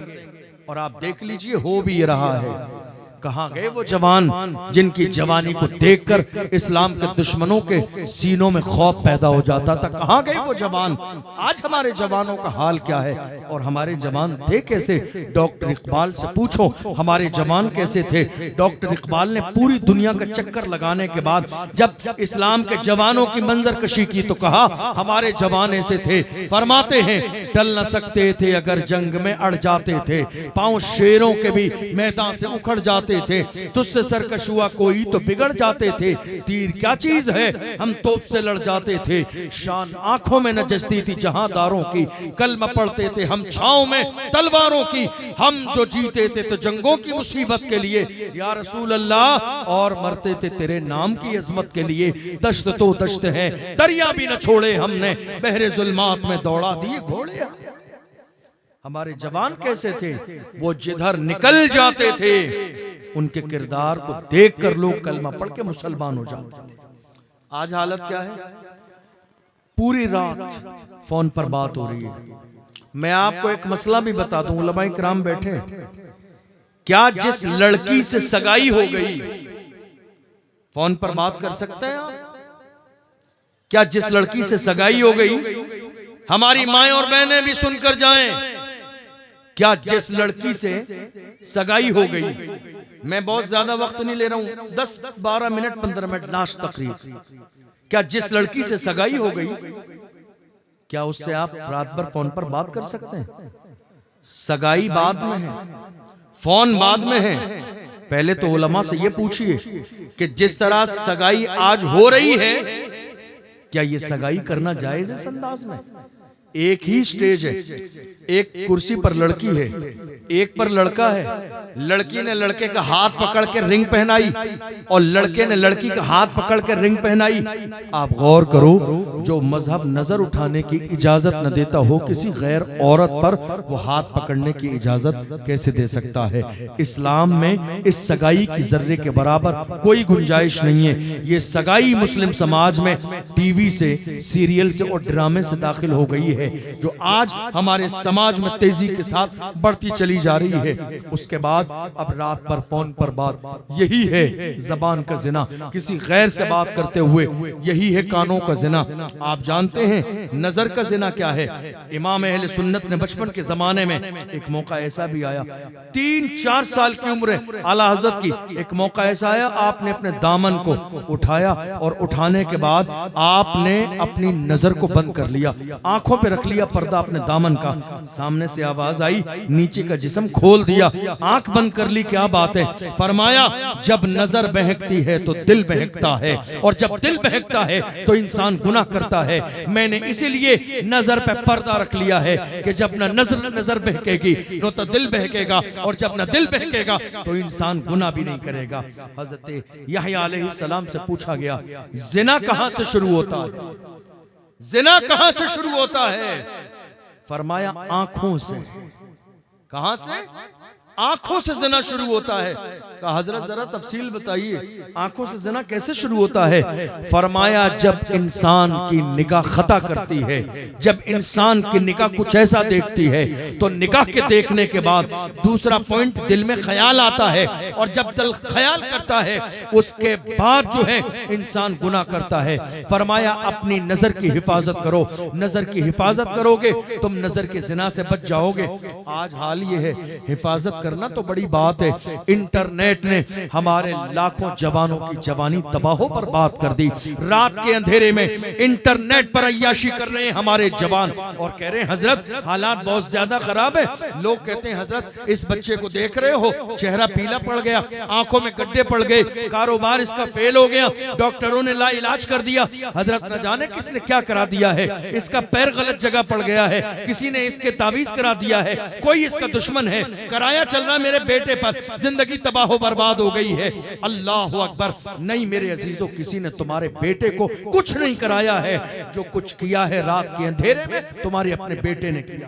और आप देख लीजिए हो भी रहा है। कहां गए वो जवान जिनकी जवानी को देखकर इस्लाम के दुश्मनों के सीनों में खौफ पैदा हो जाता था? कहां गए वो जवान? आज हमारे जवानों का हाल क्या है? और हमारे जवान थे कैसे? डॉक्टर इकबाल से पूछो हमारे जवान कैसे थे। डॉक्टर इकबाल ने पूरी दुनिया का चक्कर लगाने के बाद जब इस्लाम के जवानों की मंजर कशी की तो कहा हमारे जवान ऐसे थे। फरमाते हैं टल न सकते थे अगर जंग में अड़ जाते थे, पांव शेरों के भी मैदान से उखड़ जाते थे, तुझसे सरकश हुआ कोई तो बिगड़ जाते थे। तीर क्या चीज है हम तोप से लड़ जाते थे, शान आंखों में न जचती थी जहांदारों की, कलमा पढ़ते थे हम छांव में तलवारों की, हम जो जीते थे तो जंगों की मुसीबत के लिए या रसूल अल्लाह, और मरते थे तेरे नाम की अजमत के लिए। दश्त तो दश्त है दरिया भी न छोड़े हमने, बहरे जुल्मात में दौड़ा दिए घोड़े। हमारे जवान कैसे थे? वो जिधर निकल जाते थे उनके किरदार को देखकर लोग कलमा पढ़ के मुसलमान हो जाते थे। आज हालत क्या है? पूरी रात फोन पर बात हो रही है। मैं आपको एक मसला भी बता दूं, उलमाए किराम बैठे, क्या जिस लड़की से सगाई हो गई फोन पर बात कर सकते हैं आप? क्या जिस लड़की से सगाई हो गई, हमारी माएं और बहनें भी सुनकर जाएं, क्या जिस लड़की से सगाई हो गई, मैं बहुत ज्यादा वक्त नहीं ले रहा हूं, 10-12 मिनट 15 मिनट लास्ट तकरीर, क्या जिस लड़की से सगाई हो गई, क्या उससे आप रात भर फोन पर बात कर सकते हैं? सगाई बाद में है, फोन बाद में है। पहले तो उलमा से ये पूछिए कि जिस तरह सगाई आज हो रही है, क्या ये सगाई करना जायज है इस अंदाज में? एक ही स्टेज है, एक कुर्सी पर लड़की है, एक पर लड़का है। लड़की ने लड़के का हाथ पकड़ के रिंग पहनाई और लड़के ने लड़की का हाथ पकड़ के रिंग पहनाई। आप गौर करो, जो मजहब नजर उठाने की इजाजत न देता हो किसी गैर औरत पर, वो हाथ पकड़ने की इजाजत कैसे दे सकता है? इस्लाम में इस सगाई की जर्रे के बराबर कोई गुंजाइश नहीं है। ये सगाई मुस्लिम समाज में टीवी से, सीरियल से और ड्रामे से दाखिल हो गई है, जो आज हमारे समाज में तेजी के साथ बढ़ती चली जा रही है। उसके बाद अब रात पर फोन पर बात, यही है जबान का जिना, किसी गैर से बात करते हुए, यही है कानों का जिना। आप जानते हैं नजर का जिना क्या है? इमाम अहले सुन्नत ने बचपन के जमाने में एक मौका ऐसा भी आया, 3-4 साल की उम्र है आला हजरत की, एक मौका ऐसा आया, आपने अपने दामन को उठाया और उठाने के बाद आपने अपनी नजर को बंद कर लिया, आंखों पे रख लिया पर्दा अपने दामन का। सामने से आवाज आई, नीचे का जिस्म खोल दिया, आंख बंद कर ली। क्या बात है? फरमाया जब नजर बहकती है तो दिल बहकता है, और जब दिल बहकता है तो इंसान गुनाह करता है। मैंने इसीलिए नजर पे पर्दा रख लिया है कि जब ना नजर बहकेगी न तो दिल बहकेगा, और जब ना दिल बहकेगा तो इंसान गुनाह भी नहीं करेगा। हजरत यहया अलैहिस्सलाम से पूछा गया, जिना कहां से शुरू होता है? जिना कहां से शुरू होता है? फरमाया आंखों से। कहां से? आंखों से जिना शुरू होता है। कहा हजरत जरा तफसील बताइए, आंखों से ज़िना कैसे शुरू होता है? फरमाया जब इंसान की निगाह खता करती है, जब इंसान की निगाह कुछ ऐसा देखती है तो निगाह के देखने के बाद दूसरा पॉइंट दिल में ख्याल आता है, और जब दिल ख्याल करता है उसके बाद जो है इंसान गुनाह करता है। फरमाया अपनी नजर की हिफाजत करो, नजर की हिफाजत करोगे तुम नजर के ज़िना से बच जाओगे। आज हाल ये है, हिफाजत करना तो बड़ी बात है, इंटरनेट ने हमारे लाखों जवानों की जवानी तबाहो बर्बाद कर दी। रात के अंधेरे में इंटरनेट पर अय्याशी कर रहे हैं हमारे जवान, और कह रहे हैं हजरत हालात बहुत ज्यादा खराब है। लोग कहते हैं हजरत इस बच्चे को देख रहे हो, चेहरा पीला पड़ गया, आंखों में गड्ढे पड़ गए, कारोबार इसका फेल हो गया, डॉक्टरों ने ला इलाज कर दिया। हजरत न जाने किसने क्या करा दिया है, इसका पैर गलत जगह पड़ गया है, किसी ने इसके तावीज करा दिया है, कोई इसका दुश्मन है, कराया चल रहा मेरे बेटे पर, जिंदगी तबाह बर्बाद हो गई है। अल्लाह अकबर। नहीं मेरे अजीजों, किसी ने तुम्हारे बेटे को कुछ नहीं कराया है, जो कुछ किया है रात के अंधेरे में तुम्हारे अपने बेटे ने किया।